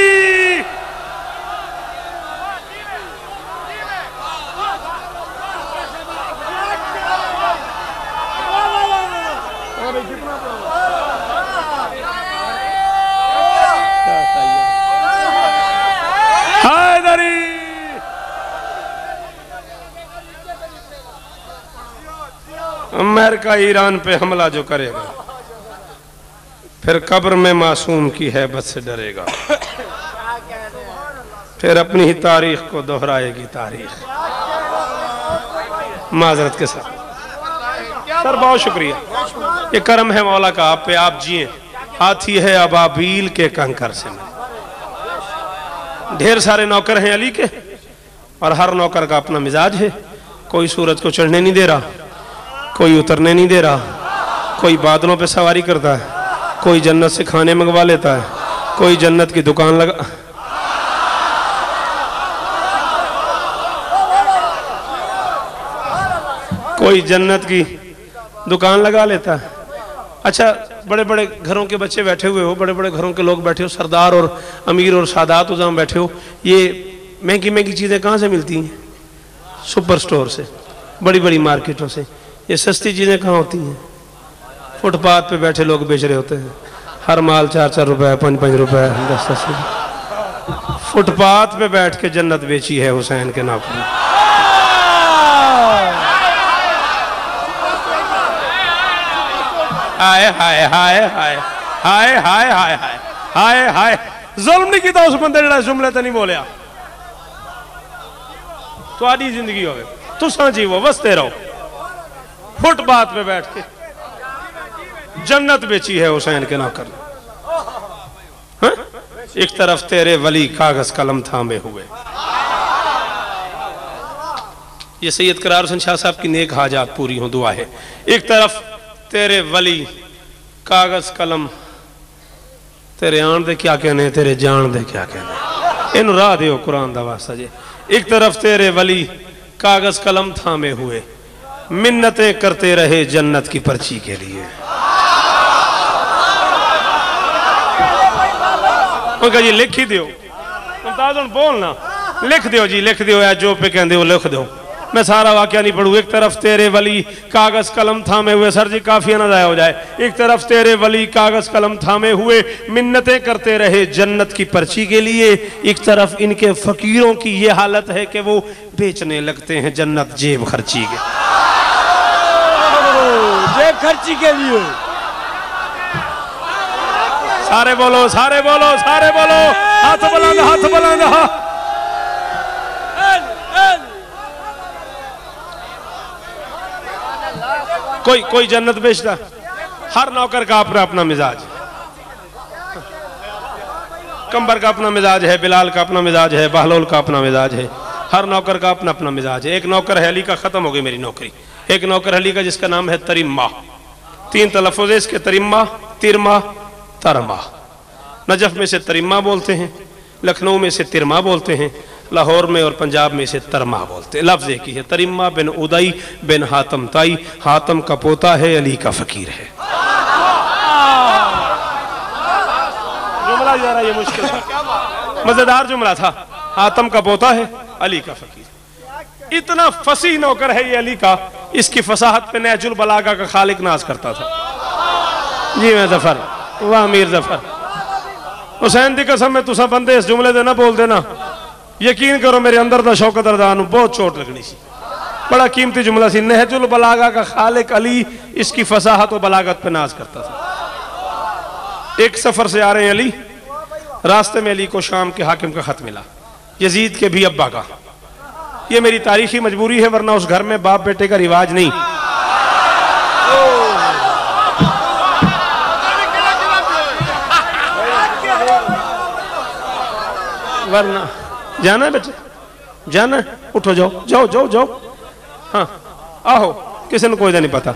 अमेरिका ईरान पे हमला जो करेगा फिर कब्र में मासूम की हैबत से डरेगा, फिर अपनी ही तारीख को दोहराएगी तारीख। माजरत के साथ सर, बहुत शुक्रिया, ये करम है मौला का आप पे, आप जिए। हाथी है अबाबील के कंकर से। ढेर सारे नौकर हैं अली के और हर नौकर का अपना मिजाज है। कोई सूरज को चढ़ने नहीं दे रहा, कोई उतरने नहीं दे रहा, कोई बादलों पे सवारी करता है, कोई जन्नत से खाने मंगवा लेता है, कोई जन्नत की दुकान लगा। कोई जन्नत की दुकान लगा लेता है। अच्छा, बड़े बड़े घरों के बच्चे बैठे हुए हो, बड़े बड़े घरों के लोग बैठे हो, सरदार और अमीर और सादात उजाम बैठे हो। ये महंगी महंगी चीज़ें कहाँ से मिलती हैं? सुपर स्टोर से, बड़ी बड़ी मार्केटों से। ये सस्ती चीज़ें कहाँ होती हैं? फुटपाथ पे बैठे लोग बेच रहे होते हैं। हर माल 4-4 रुपए, 5-5 रुपए, 10-10 रुपए। फुटपाथ पे बैठ के जन्नत बेची है हुसैन के नाम पर। हाय हाय हाय हाय हाय हाय हाय हाय हाय हाय। जुल्म नहीं किया उस बंदे ने, जुमले तो नहीं बोलिया। थोड़ी जिंदगी हो तुसा जीवो, वसते रहो। फुटपाथ पे बैठ के जन्नत बेची है हुसैन के नौकर ने। एक तरफ तेरे वली कागज कलम थामे हुए। ये सैयद करार हुसैन शाह साहब की नेक हाजात पूरी हो दुआ है। एक तरफ तेरे वली कागज कलम, तेरे आन दे क्या कहने, तेरे जान दे क्या कहने, इन राह दे कुरान दा वास्ता जे। एक तरफ तेरे वली कागज कलम थामे हुए, मिन्नतें करते रहे जन्नत की पर्ची के लिए। उनका जी लिख ही दियो, बोलना लिख दियो जी, लिख दियो, जो पे कहते हो लिख दो। मैं सारा वाक्या नहीं पढ़ू। एक तरफ तेरे वली कागज कलम थामे हुए, सर जी काफिया ना जाया हो जाए। एक तरफ तेरे वली कागज कलम थामे हुए, मिन्नतें करते रहे जन्नत की पर्ची के लिए। एक तरफ इनके फकीरों की ये हालत है कि वो बेचने लगते हैं जन्नत जेब खर्ची के, जेब खर्ची के लिए। सारे बोलो, सारे बोलो, सारे बोलो, हाथ बुलंद, हाथ बुलंद। कोई जन्नत बेचता? हर नौकर का अपना अपना मिजाज, कंबर का अपना मिजाज है, बिलाल का अपना मिजाज है, बहलोल का अपना मिजाज है, हर नौकर का अपना अपना मिजाज है। एक नौकर है अली का, खत्म हो गई मेरी नौकरी। एक नौकर अली का जिसका नाम है तरिम्मा, 3 तलफ़ुज़ है इसके, तरिम्मा, तिरमा, तरमा। नजफ में से तरिम्मा बोलते हैं, लखनऊ में से तिरमा बोलते हैं, लाहौर में और पंजाब में से तरमा बोलते हैं। लफ्ज़ एक ही है, तरिम्मा बिन उदई बिन हातम ताई। हातम का पोता है, अली का फकीर है। जुमला जरा ये मुश्किल था, मजेदार जुमला था। हातम का पोता है, अली का फकीर। इतना फसी नौकर है ये अली का, इसकी फसाहत पे नहजुल बलागा का खालिक नाज करता था। जी मैं जफर, वाह मीर जफर। हुसैन दी कसम में तुसा बंदे इस जुमले दे ना बोल देना, यकीन करो मेरे अंदर दा शौकत अरदान बहुत चोट लगनी सी। बड़ा कीमती जुमला सी। नहजुल बलागा का खालिक अली इसकी फसाहत और बलागत पे नाज करता था। एक सफर से आ रहे हैं अली, रास्ते में अली को शाम के हाकिम का खत मिला, यजीद के भी अब्बा का। ये मेरी तारीखी मजबूरी है, वरना उस घर में बाप बेटे का रिवाज नहीं। वरना जाना है बेटे, जाना है, उठो जाओ जाओ जाओ जाओ, हाँ आओ, किसी ने कोई नहीं पता।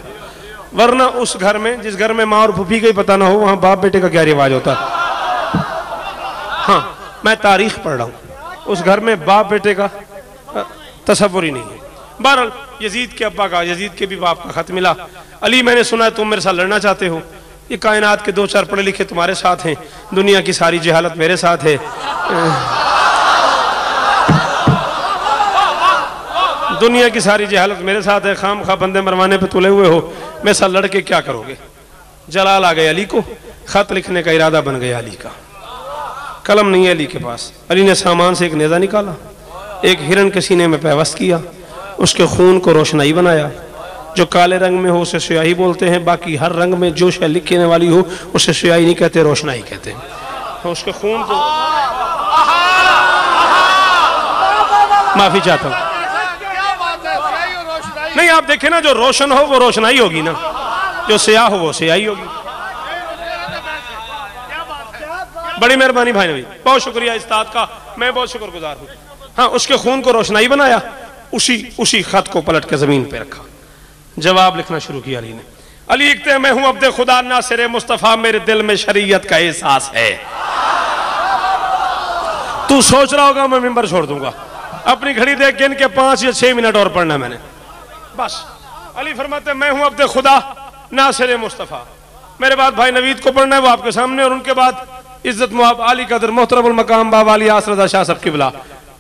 वरना उस घर में, जिस घर में माँ और फूफी का ही पता ना हो, वहां बाप बेटे का क्या रिवाज होता। हाँ मैं तारीख पढ़ रहा हूं, उस घर में बाप बेटे का तसव्वुर ही नहीं है। बहरहाल यजीद के अब्बा का, यजीद के भी बाप का खत मिला। अली मैंने सुना है तुम मेरे साथ लड़ना चाहते हो, ये कायनात के 2-4 पढ़े लिखे तुम्हारे साथ हैं, दुनिया की सारी जहालत मेरे साथ है। दुनिया की सारी जहालत मेरे साथ है, खाम खा बंदे मरवाने पे तुले हुए हो, मेरे साथ लड़के क्या करोगे? जलाल आ गए अली को, खत लिखने का इरादा बन गया अली का। कलम नहीं है अली के पास। अली ने सामान से एक नेज़ा निकाला, एक हिरन के सीने में पैवस्त किया, उसके खून को रोशनाई बनाया। जो काले रंग में हो उसे स्याही बोलते हैं, बाकी हर रंग में जो शय लिखने वाली हो उसे स्याही नहीं कहते, रोशनाई कहते हैं। तो उसके खून को माफी चाहता हूं, नहीं आप देखें ना, जो रोशन हो वो रोशनाई होगी ना, जो स्याह हो वो स्याही होगी। बड़ी मेहरबानी भाई नबी, बहुत शुक्रिया इस्ताद का, मैं बहुत शुक्रगुजार हूँ। हाँ उसके खून को रोशनाई बनाया, उसी खत को पलट के जमीन पे रखा, जवाब लिखना शुरू किया अली ने। अली लिखते हैं, मैं हूं अब्दे खुदा नासिर मुस्तफा, मेरे दिल में शरीयत का एहसास है। तू सोच रहा होगा मैं मिंबर छोड़ दूंगा, अपनी घड़ी देख के इनके 5 या 6 मिनट और पढ़ना मैंने बस। अली फरमाते मैं हूं अब्दे खुदा नासिर मुस्तफा, मेरे बाद भाई नवीद को पढ़ना है, वो आपके सामने, और उनके बाद इज्जत मुआब आली कदर मोहतरमुल मकाम बाबा अली आसरदा शाह सब किबला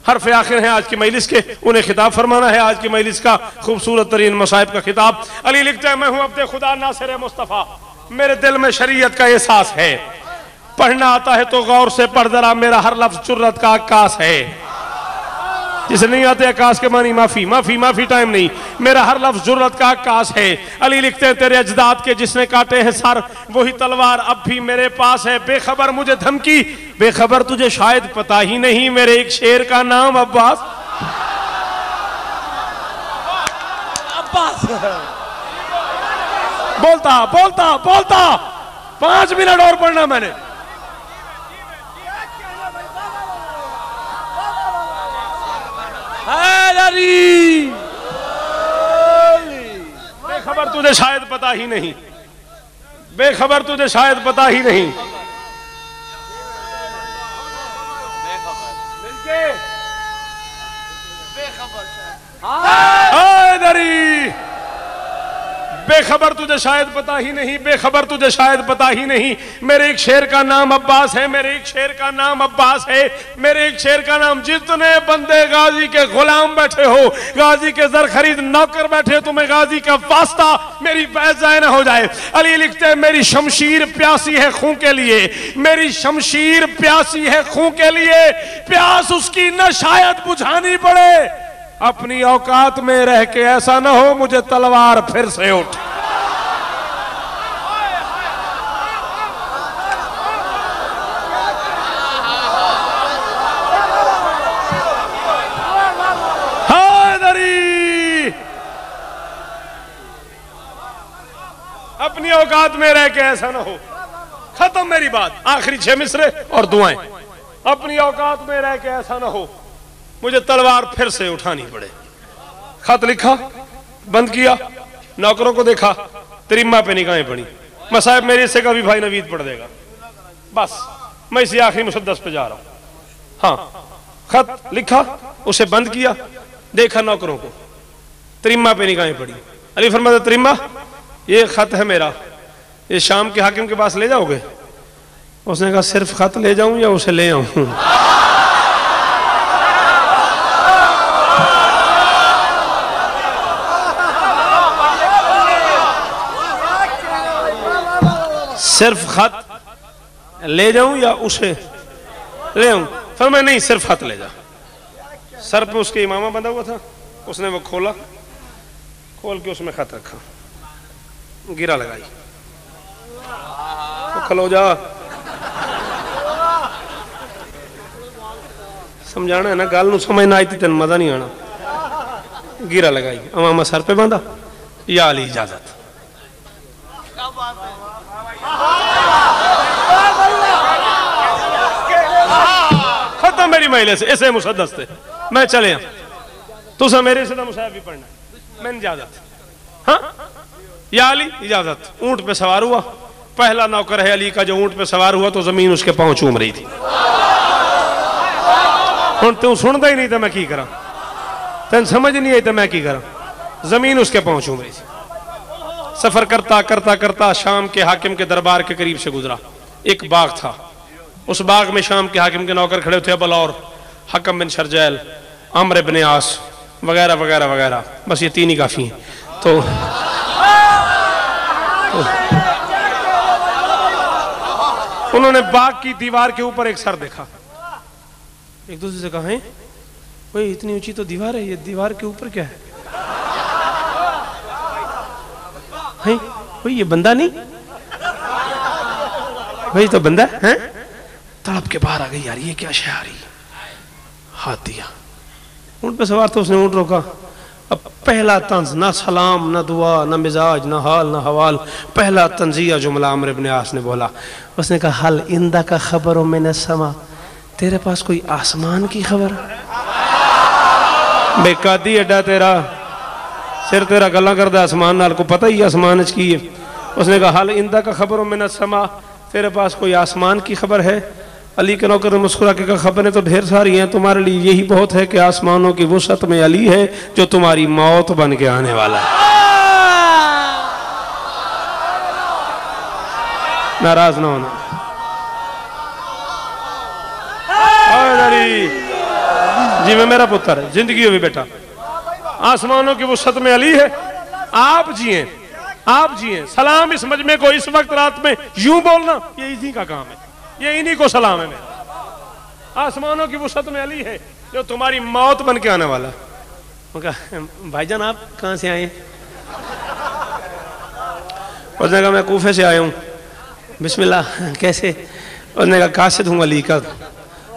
हर्फ आखिर है आज की मजलिस के, उन्हें खिताब फरमाना है आज की मजलिस का खूबसूरत तरीन मसाइब का खिताब। अली लिखते हैं, मैं हूं अब्दे खुदा नासिर मुस्तफा, मेरे दिल में शरीयत का एहसास है। पढ़ना आता है तो गौर से पढ़ जरा, मेरा हर लफ्ज जुर्रत का आकाश है। जिसे नहीं आते आकाश के मानी माफी माफी माफी, टाइम नहीं, मेरा हर लफ्ज जुर्रत का आकाश है। अली लिखते हैं, तेरे अजदाद के जिसने काटे हैं सर, वही तलवार अब भी मेरे पास है। बेखबर मुझे धमकी, बेखबर तुझे शायद पता ही नहीं, मेरे एक शेर का नाम अब्बास। अब्बास बोलता बोलता बोलता 5 मिनट और पढ़ना मैंने। बेखबर तुझे शायद पता ही नहीं, बेखबर तुझे शायद पता ही नहीं। बेखबर तुझे शायद पता ही नहीं, बेखबर तुझे शायद पता ही नहीं, मेरे एक शेर का नाम अब्बास है, मेरे एक शेर का नाम अब्बास है, मेरे एक शेर का नाम। जितने बंदे गाजी के गुलाम बैठे हो, गाजी के जर खरीद नौकर बैठे हो, तुम्हें गाजी का वास्ता मेरी बैत जाए ना हो जाए। अली लिखते हैं, मेरी शमशीर प्यासी है खून के लिए, मेरी शमशीर प्यासी है खून के लिए, प्यास उसकी न शायद बुझानी पड़े, अपनी औकात में रह के ऐसा ना हो मुझे तलवार फिर से उठ। अपनी औकात में रह के ऐसा ना हो। खत्म मेरी बात, आखिरी 6 मिसरे और दुआएं। अपनी औकात में रह के ऐसा ना हो मुझे तलवार फिर से उठानी पड़े। खत लिखा, बंद किया, नौकरों को देखा, तरीमा पे निगाहें पड़ी। मैं साहब मेरे से कभी भाई नवीद पढ़ देगा, बस मैं इसी आखिरी मुसद्दस पे जा रहा हूं। हाँ, खत लिखा, उसे बंद किया, देखा नौकरों को, तरीमा पे निगाहें पड़ी। अली फरमाता तरीमा ये खत है मेरा, ये शाम के हाकिम के पास ले जाओगे? उसने कहा सिर्फ खत ले जाऊं या उसे ले आऊं? सिर्फ खत ले जाऊं या उसे ले आऊं? फरमाया नहीं, सिर्फ खत ले जा। सर पे उसके इमामा बंधा हुआ था, उसने वो खोला, खोल के उसमें खत रखा, गिरा लगाई, तो खलो जा। समझाना है ना, गाल नू समझना आई थी, तेन मजा नहीं आना। गिरा लगाई, इमामा सर पे बांधा, या अली इजाजत। खत्म मेरी महिला से, ऐसे मुसद्दस थे, मैं चले तुसा मेरे से मुसाहिब भी पढ़ना, मैंने इजाजत। हाँ, या अली इजाजत। ऊंट पे सवार हुआ, पहला नौकर है अली का जो ऊंट पे सवार हुआ तो जमीन उसके पांव चूम रही थी। हुण तू सुनता ही नहीं तो मैं की करा, तेन समझ नहीं आई तो मैं की करा। जमीन उसके पांव चूम रही थी। सफर करता करता करता शाम के हाकिम के दरबार के करीब से गुजरा। एक बाग था, उस बाग में शाम के हाकिम के नौकर खड़े थे, बलौर, हकम बिन शरजैल, अम्र बिन आस वगैरह वगैरह वगैरह, बस ये 3 ही काफी हैं। तो उन्होंने बाग की दीवार के ऊपर एक सर देखा, एक दूसरे से कहा है भाई इतनी ऊंची तो दीवार है, ये दीवार के ऊपर क्या है? भाई ये बंदा नहीं, भाई तो बंदा है। तड़प के बाहर आ गई, यार ये क्या शय आ रही। हाथ दिया, ऊंट पे सवार तो उसने ऊंट रोका। अब पहला तंज, ना सलाम ना दुआ ना मिजाज ना हाल ना हवाल, पहला तंजिया जुमला अम्र इब्न आस ने बोला। उसने कहा हल इंदा का खबरों में न समा, तेरे पास कोई आसमान की खबर? बेकादी अड्डा तेरा, सिर तेरा गला कर दे आसमान नाल, को पता ही आसमान की है। उसने कहा हल इंदा का खबरों में न समा, तेरे पास कोई आसमान की खबर है? अली के नौकर ने मुस्कुरा के कहा खबरें तो ढेर सारी हैं, तुम्हारे लिए यही बहुत है कि आसमानों की वुसअत में अली है जो तुम्हारी मौत बन के आने वाला है। नाराज ना होना। जी मैं मेरा पुत्र है, जिंदगी हो भी बेटा, आसमानों की वुसअत में अली है, आप जिए, आप जिए। सलाम इस मजमे को इस वक्त रात में यूं बोलना, ये इसी का काम है, ये इन्हीं को सलाम है मेरा। आसमानों की वुसअत में अली है जो तुम्हारी मौत बन के आने वाला। भाईजान आप कहां से आए? उसने कहा मैं कूफे से आया हूँ। बिस्मिल्लाह, कैसे? उसने कहा कासिद हूँ अली का,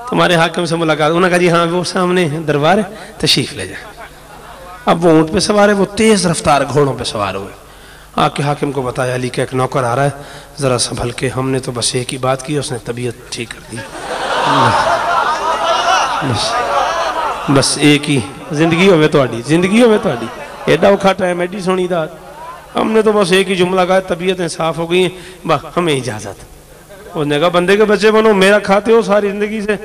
तुम्हारे हाकिम से मुलाकात। उन्होंने कहा जी हाँ वो सामने दरबार है, तशरीफ ले जाए। अब वो ऊँट पे सवार है, वो तेज रफ्तार घोड़ों पे सवार हुए, आके हाकिम को बताया अली का एक नौकर आ रहा है, ज़रा संभल के। हमने तो बस एक ही बात की, उसने तबीयत ठीक कर दी। बस एक ही जिंदगी होवे तुहाडी, जिंदगी होवे तुहाडी, एडा औखा टाइम, एडी सोहनी रात, हमने तो बस एक ही जुमला कहा, तबीयतें साफ हो गई, बस हमें इजाज़त। उसने कहा बंदे के बच्चे बनो, मेरा खाते हो सारी जिंदगी से,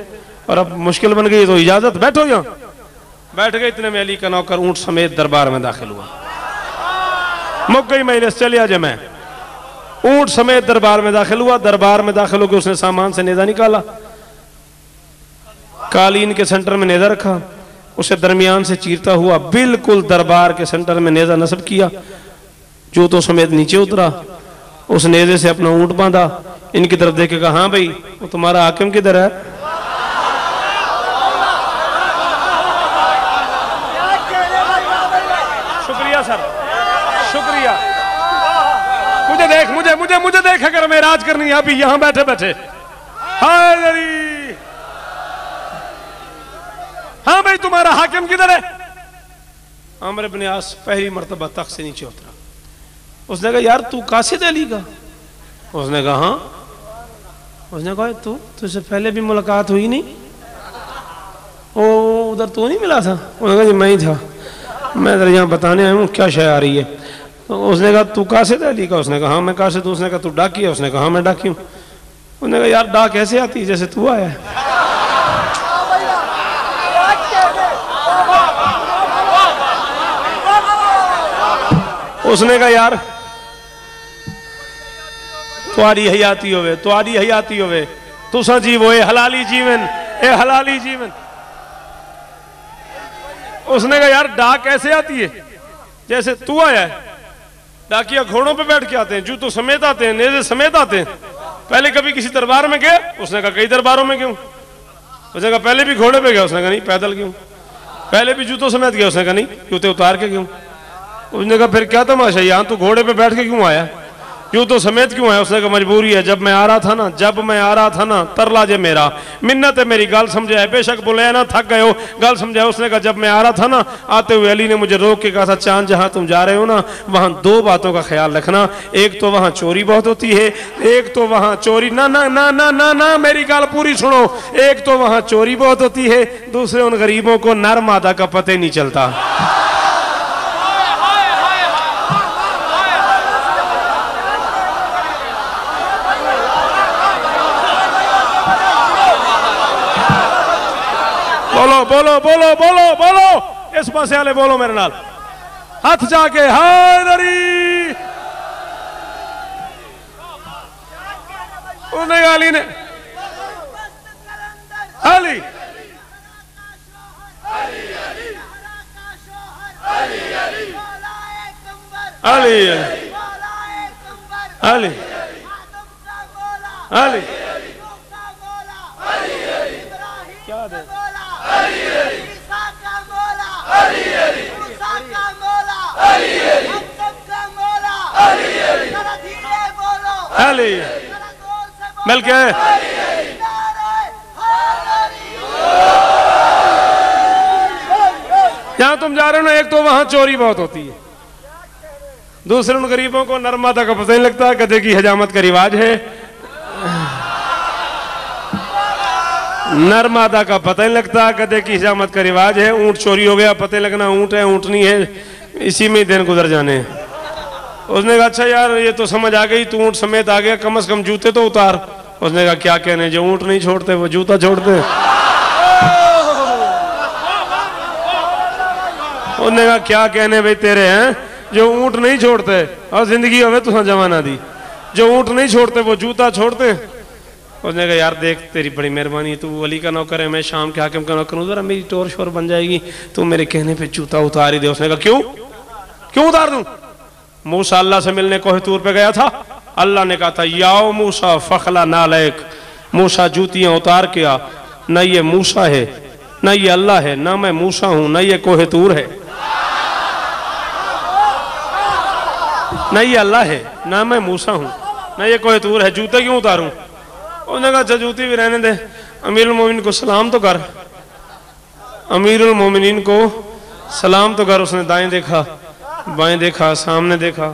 और अब मुश्किल बन गई तो इजाज़त, बैठो यहाँ। बैठ गए, इतने में अली का नौकर ऊँट समेत दरबार में दाखिल हुआ। मुक गई मजलिस, चलिए आज मैं। ऊंट समेत दरबार में दाखिल हुआ। दरबार में दाखिल होकर उसने सामान से नेजा निकाला, कालीन के सेंटर में नेजा रखा, उसे दरमियान से चीरता हुआ बिल्कुल दरबार के सेंटर में नेजा नस्ब किया, जूतों समेत नीचे उतरा, उस नेजे से अपना ऊंट बांधा, इनकी तरफ देख के कहा हाँ भाई वो तुम्हारा हाकिम किधर है? शुक्रिया सर, शुक्रिया। मुझे देख, मुझे मुझे मुझे देख, अगर मैं राज करनी है अभी यहां बैठे बैठे। हाँ भाई तुम्हारा हाकिम किधर है? अम्र इब्न आस पहली मर्तबा तख्त से नीचे उतरा, उसने कहा यार तू कासिद अली का? उसने कहा हाँ। उसने कहा तू तुझसे पहले भी मुलाकात हुई नहीं? ओ उधर तू नहीं मिला था? उसने कहा जी मैं ही था, मैं तेरे यहाँ बताने आया हूँ क्या शय आ रही है। तो उसने कहा तू कासिद अली का? उसने कहा हाँ मैं कासिद हूँ। उसने कहा तू डाकी है? उसने कहा हाँ मैं डाकी हूँ। उसने कहा यार डाक ऐसे आती है जैसे तू आया है। उसने कहा यार तुम्हारी हयाती होवे, तुम्हारी हयाती होवे, तुसा जीवो ए हलाली जीवन, ए हलाली जीवन। उसने कहा यार डाक कैसे आती है जैसे तू आया है? डाकिया घोड़ों पे बैठ के आते हैं, जूतों समेत आते हैं, नेज़े समेत आते हैं। पहले कभी किसी दरबार में गए? उसने कहा कई दरबारों में क्यों। उसने कहा पहले भी घोड़े पे गया? उसने कहा नहीं। पैदल क्यों? पहले भी जूतों समेत गया? उसने कहा नहीं। जूते उतार के क्यों? उसने कहा फिर क्या तमाशा, यहाँ तू घोड़े पे बैठ के क्यों आया, जूतों समेत क्यों आया? उसने कहा मजबूरी है, जब मैं आ रहा था ना तरला जे मेरा, मिन्नत है मेरी, गाल समझाए, बेशक बुलाया ना थक गए हो, गाल समझाए। उसने कहा जब मैं आ रहा था ना, आते हुए अली ने मुझे रोक के कहा था चांद जहां तुम जा रहे हो ना वहां दो बातों का ख्याल रखना, एक तो वहां चोरी बहुत होती है, एक तो वहां चोरी ना ना ना ना ना ना मेरी गाल पूरी सुनो, एक तो वहां चोरी बहुत होती है, दूसरे उन गरीबों को नर मादा का पता ही नहीं चलता। बोलो बोलो बोलो बोलो बोलो इस पासे वाले बोलो मेरे नाल, हाथ जाके हैदरी। उसने अली ने अली अली अली अली क्या दे अली मिल के जहां तुम जा रहे हो ना, एक तो वहां चोरी बहुत होती है, दूसरे उन गरीबों को नरमादा का पता नहीं लगता, गधे की हजामत का रिवाज है, नरमादा का पता नहीं लगता, गधे की हजामत का रिवाज है, ऊंट चोरी हो गया पता लगना ऊंट है ऊंटनी है, इसी में दिन गुजर जाने। उसने कहा अच्छा यार ये तो समझ आ गई, तू ऊंट समेत आ गया, कम से कम जूते तो उतार। उसने कहा क्या कहने, जो ऊंट नहीं छोड़ते वो जूता छोड़ते। उसने कहा क्या कहने भाई तेरे हैं, जो ऊंट नहीं छोड़ते, और जिंदगी हमें तुझा जमाना दी, जो ऊंट नहीं छोड़ते वो जूता छोड़ते। उसने कहा यार देख तेरी बड़ी मेहरबानी, तू अली का नौकर है, मैं शाम के हाकिम का नौकर हूं, जरा मेरी टोर शोर बन जाएगी, तू मेरे कहने पे जूता उतार ही दे। उसने कहा क्यों क्यों उतार दूं? मूसा अल्लाह से मिलने कोह तूर पे गया था, अल्लाह ने कहा था याओ मूसा फखला नालैक, मूसा जूतियां उतार के आ, न ये मूसा है न ये अल्लाह है, ना मैं मूसा हूं न ये कोह तूर है, न ये अल्लाह है ना मैं मूसा हूं न ये कोह तूर है, जूते क्यों उतारूं? उसने कहा अच्छा जूती भी रहने दे, अमीरुल मोमिनीन को सलाम तो कर, अमीरुल मोमिनीन को सलाम तो कर। उसने दाएं देखा बाएं देखा सामने देखा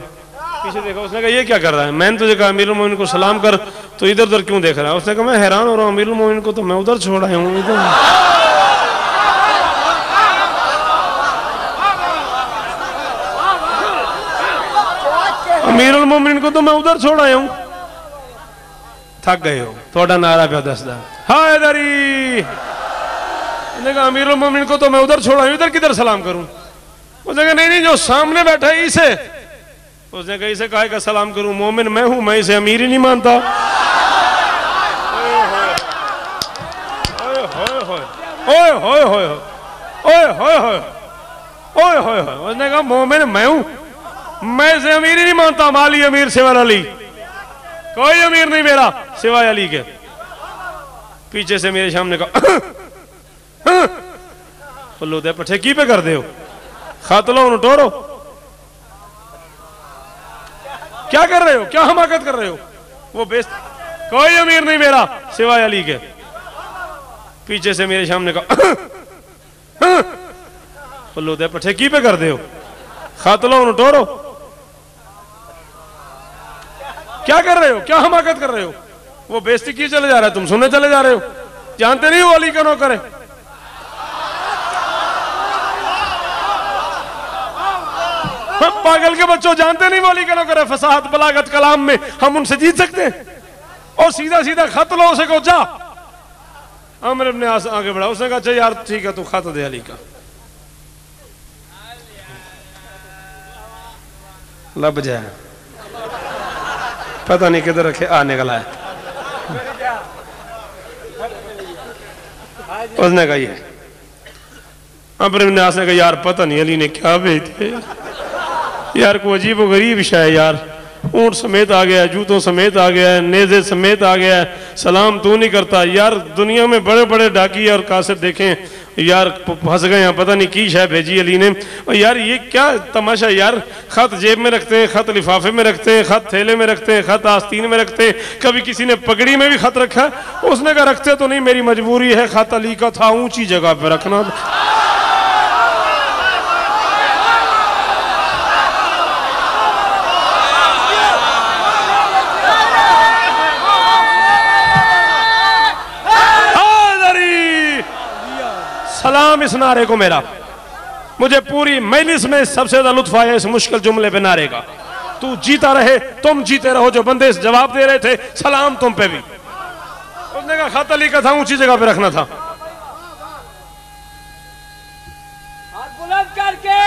पीछे देखा, उसने कहा ये क्या कर रहा है? मैंने तुझे कहा अमीरुल मोमिनीन को सलाम कर, तो इधर उधर क्यों देख रहा है? उसने कहा मैं हैरान हो रहा हूँ, अमीरुल मोमिनीन को तो मैं उधर छोड़ आया हूँ, इधर अमीरुल मोमिनीन को तो मैं उधर छोड़ आया हूँ। थक गए हो, थोड़ा नारा पे दसदा हैदरी। उसने कहा अमीरुल मोमिनीन को तो मैं उधर छोड़ आया हूँ, इधर किधर सलाम करूं? उसने कहा नहीं जो सामने बैठा है इसे। उसने कहा इसे काहे का सलाम करूं, मोमिन मैं हूं, मैं इसे अमीर ही नहीं मानता। ओए होए होए ओए होए होए ओए होए होए ओए होए होए। उसने कहा मोमिन मैं हूं, मैं इसे अमीर ही नहीं मानता, माली अमीर सिवाय अली, कोई अमीर नहीं मेरा सिवाय अली के। पीछे से मेरे सामने कहा फुल्लू दे पठे की पे कर दे हो, खत लो टोरो, क्या कर रहे हो, क्या हमाकत कर रहे हो? वो बेस्ट, कोई अमीर नहीं मेरा सिवाय अली के। पीछे से मेरे सामने कहा फुल्लू दे पठे की पे कर दे हो, खत लो टोरो। क्या कर रहे हो, क्या हमाकत कर रहे हो? वो बेइज्जती किए चले जा रहा है, तुम सुनने चले जा रहे हो। जानते नहीं हो अली का नौकर है। पागल के बच्चों, जानते नहीं वो अली का नौकर है। फसाहत बलागत कलाम में हम उनसे जीत सकते हैं? और सीधा सीधा खत लो, उसे को जा। आमिर इब्न आस आगे बढ़ा, उसने कहा अच्छा यार ठीक है, तू खत दे अली का। लब जाए, पता नहीं किधर रखे, आ निकला है। उसने कहा ये आमिर इब्न आस ने कहा यार पता नहीं अली ने क्या भेज दिया यार, को अजीब व गरीब शाय यार। ऊंट समेत आ गया, जूतों समेत आ गया, नेज़े समेत आ गया, सलाम तू नहीं करता यार। दुनिया में बड़े बड़े डाकिए और कासिद देखें यार, फंस गए यहाँ, पता नहीं की शाय भेजी अली ने। और यार ये क्या तमाशा यार, खत जेब में रखते हैं, खत लिफाफे में रखते हैं, खत थैले में रखते हैं, खत आस्तीन में रखते हैं, कभी किसी ने पगड़ी में भी खत रखा। उसने कहा रखते तो नहीं, मेरी मजबूरी है, खत अली का था, ऊंची जगह पर रखना। सलाम इस नारे को मेरा, मुझे पूरी मजलिस में सबसे ज्यादा लुत्फ आया इस मुश्किल जुमले पे नारे का। तू जीता रहे, तुम जीते रहो। जो बंदे इस जवाब दे रहे थे, सलाम तुम पे भी। उसने कहा खत अली का था, ऊंची जगह पे रखना था। हाथ बुलंद करके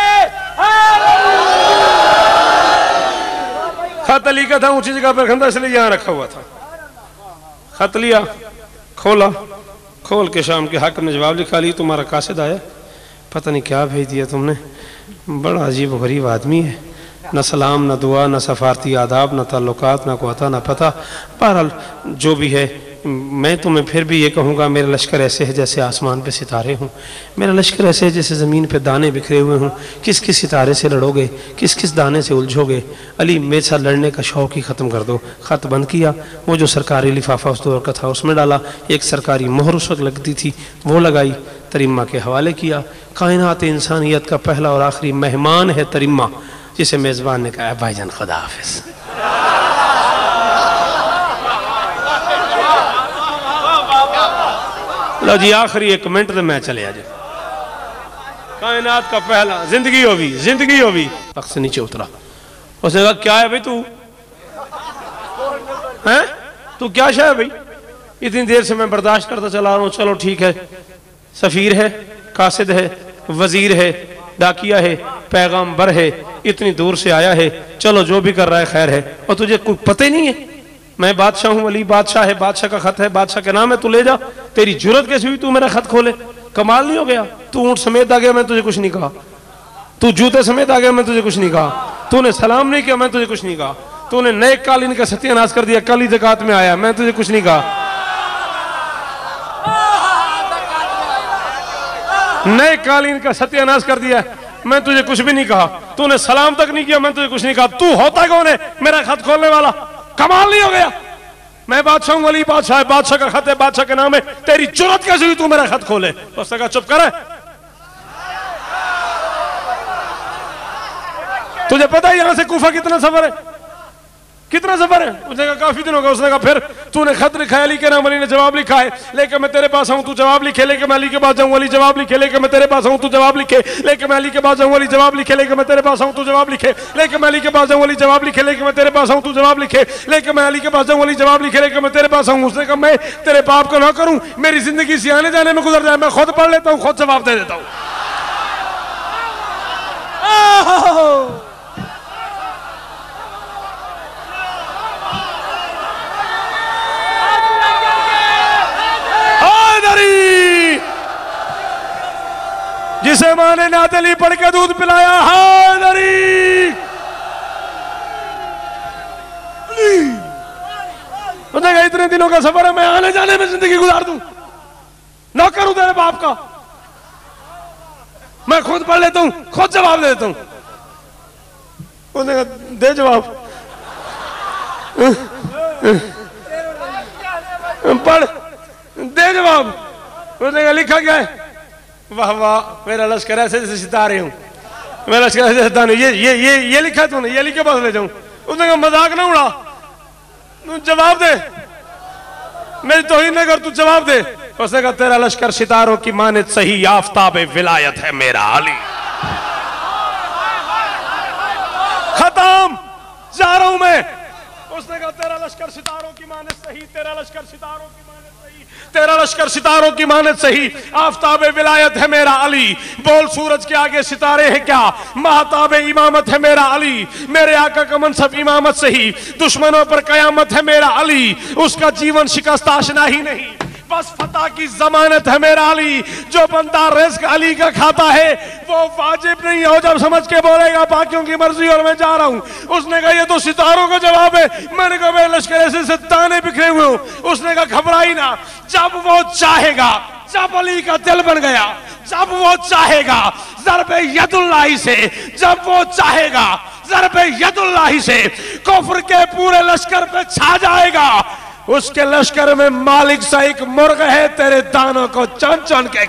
खत अली का था, ऊंची जगह पे रखना था, इसलिए यहां रखा हुआ था। खत लिया, खोला, खोल के शाम के हक में जवाब लिखा, ली तुम्हारा कासिद आया, पता नहीं क्या भेज दिया तुमने, बड़ा अजीब गरीब आदमी है, न सलाम, न दुआ, न सफारती आदाब, न ताल्लुकात, न कोता, न पता। बहरहाल जो भी है, मैं तुम्हें फिर भी ये कहूँगा, मेरा लश्कर ऐसे है जैसे आसमान पे सितारे हों, मेरा लश्कर ऐसे है जैसे ज़मीन पे दाने बिखरे हुए हों। किस किस सितारे से लड़ोगे, किस किस दाने से उलझोगे? अली मेरे साथ लड़ने का शौक़ ही ख़त्म कर दो। ख़त बंद किया, वो जो सरकारी लिफाफा उस दौर का था उसमें डाला, एक सरकारी मोहर उस वक्त लगती थी वो लगाई, तरिम्मा के हवाले किया। कायनात इंसानियत का पहला और आखिरी मेहमान है तरिम्मा, जिसे मेज़बान ने कहा भाईजान खुदा हाफिज़। लो जी आखिरी एक मिनट तो मैं चले आज। कायनात का पहला, जिंदगी होगी, जिंदगी होगी। तख्त से नीचे उतरा, उसने कहा क्या है भाई तू हैं, तू क्या शाय भाई, इतनी देर से मैं बर्दाश्त करता चला रहा हूँ। चलो ठीक है, सफीर है, कासिद है, वजीर है, डाकिया है, पैगाम्बर है, इतनी दूर से आया है, चलो जो भी कर रहा है खैर है। और तुझे कोई पता ही नहीं है मैं बादशाह हूँ, अली बादशाह है, बादशाह का खत है, बादशाह के नाम है, तू ले जा। तेरी जुर्रत कैसी हुई तू मेरा खत खोले? कमाल नहीं हो गया? तू ऊंट समेत आ गया, मैं तुझे कुछ नहीं कहा। तू जूते समेत आ गया, मैं तुझे कुछ नहीं कहा। तूने सलाम नहीं किया, मैं तुझे कुछ नहीं कहा। तूने नए कालीन का सत्यानाश कर दिया, कल ही ज़कात में आया, मैं तुझे कुछ नहीं कहा। नए कालीन का सत्यानाश कर दिया, मैं तुझे कुछ भी नहीं कहा। तूने सलाम तक नहीं किया, मैं तुझे कुछ नहीं कहा। तू होता कौन है मेरा खत खोलने वाला? कमाल नहीं हो गया? मैं बादशाह हूं, अली बादशाह है, बादशाह का खत है, बादशाह के नाम है, तेरी जुर्रत कैसे हुई तू मेरा खत खोले? उसने कहा चुप कर, तुझे पता है यहां से कूफा कितना सफर है? कितना सफर है? उसने कहा काफी दिन होगा। उसने कहा फिर तूने खत लिखा है, अली के नाम, अली ने जवाब लिखा है, लेके मैं तेरे पास आऊं तू जवाब लिखे, लेके मैं अली के पास जाऊं अली जवाब लिखे, लेके मैं तेरे पास आऊं तू जवाब लिखे, लेके मैं अली के पास जाऊं अली जवाब लिखे, लेके मैं तेरे पास आऊं तू जवाब लिखे, लेके मैं अली के पास जाऊं अली जवाब लिखे, लेके मैं तेरे पास आऊं तू जवाब लिखे, लेके मैं अली के पास जाऊं अली जवाब लिखे, लेके मैं तेरे पास आऊं। उसने कहा मैं तेरे बाप का ना करूं, मेरी जिंदगी से आने जाने में गुजर जाए, मैं खुद पढ़ लेता हूं, खुद जवाब दे देता हूं। जिसे मां ने नादली पढ़ के दूध पिलाया, हैदरी। उसने इतने दिनों का सफर है, मैं आने जाने में जिंदगी गुजार दूं, नौकर हूं तेरे बाप का, मैं खुद पढ़ लेता हूं, खुद जवाब दे देता हूं। उसने कहा दे जवाब, पढ़, दे जवाब। उसने कहा लिखा क्या है? वाह वाह, मेरा लश्कर ऐसे जैसे सितारे हूं, मेरा लश्कर ऐसे सितारे। ये लिखा है तूने, ये लिख के पास ले जाऊं? उसने कहा मजाक ना उड़ा, जवाब दे, मेरी तौहीन न कर, तू जवाब दे। उसने कहा तेरा लश्कर सितारों की मानत सही, आफताब विलायत है मेरा अली। खत्म, जा रहा हूं मैं। उसने कहा तेरा लश्कर सितारों की मानत सही, तेरा लश्कर सितारों की मानत सही, तेरा लश्कर सितारों की मानत सही, आफताब विलायत है मेरा अली। बोल सूरज के आगे सितारे हैं क्या, महताब इमामत है मेरा अली। मेरे आका का मनसब इमामत सही, दुश्मनों पर कयामत है मेरा अली। उसका जीवन शिकस्त आशना ही नहीं, बस फतह की जमानत है मेरा अली। जो बंदा रिज़्क अली का खाता है वो वाजिब नहीं हो जब समझ के बोलेगा बाकियों की मर्जी और मैं जा रहा हूं। उसने कहा ये तो सितारों का जवाब है। मैंने कहा मेरे लश्कर ऐसे ताने बिखरे हुए हूं। उसने कहा घबराई ना, जब वो चाहेगा, जब अली का दिल बन गया, जब वो चाहेगा ज़रबे यदुल्लाही से, जब वो चाहेगा ज़रबे यदुल्लाही से कुफ्र के पूरे लश्कर पे छा जाएगा। उसके लश्कर में मालिक सा एक मुर्ग है, तेरे दानों को चुन चुन के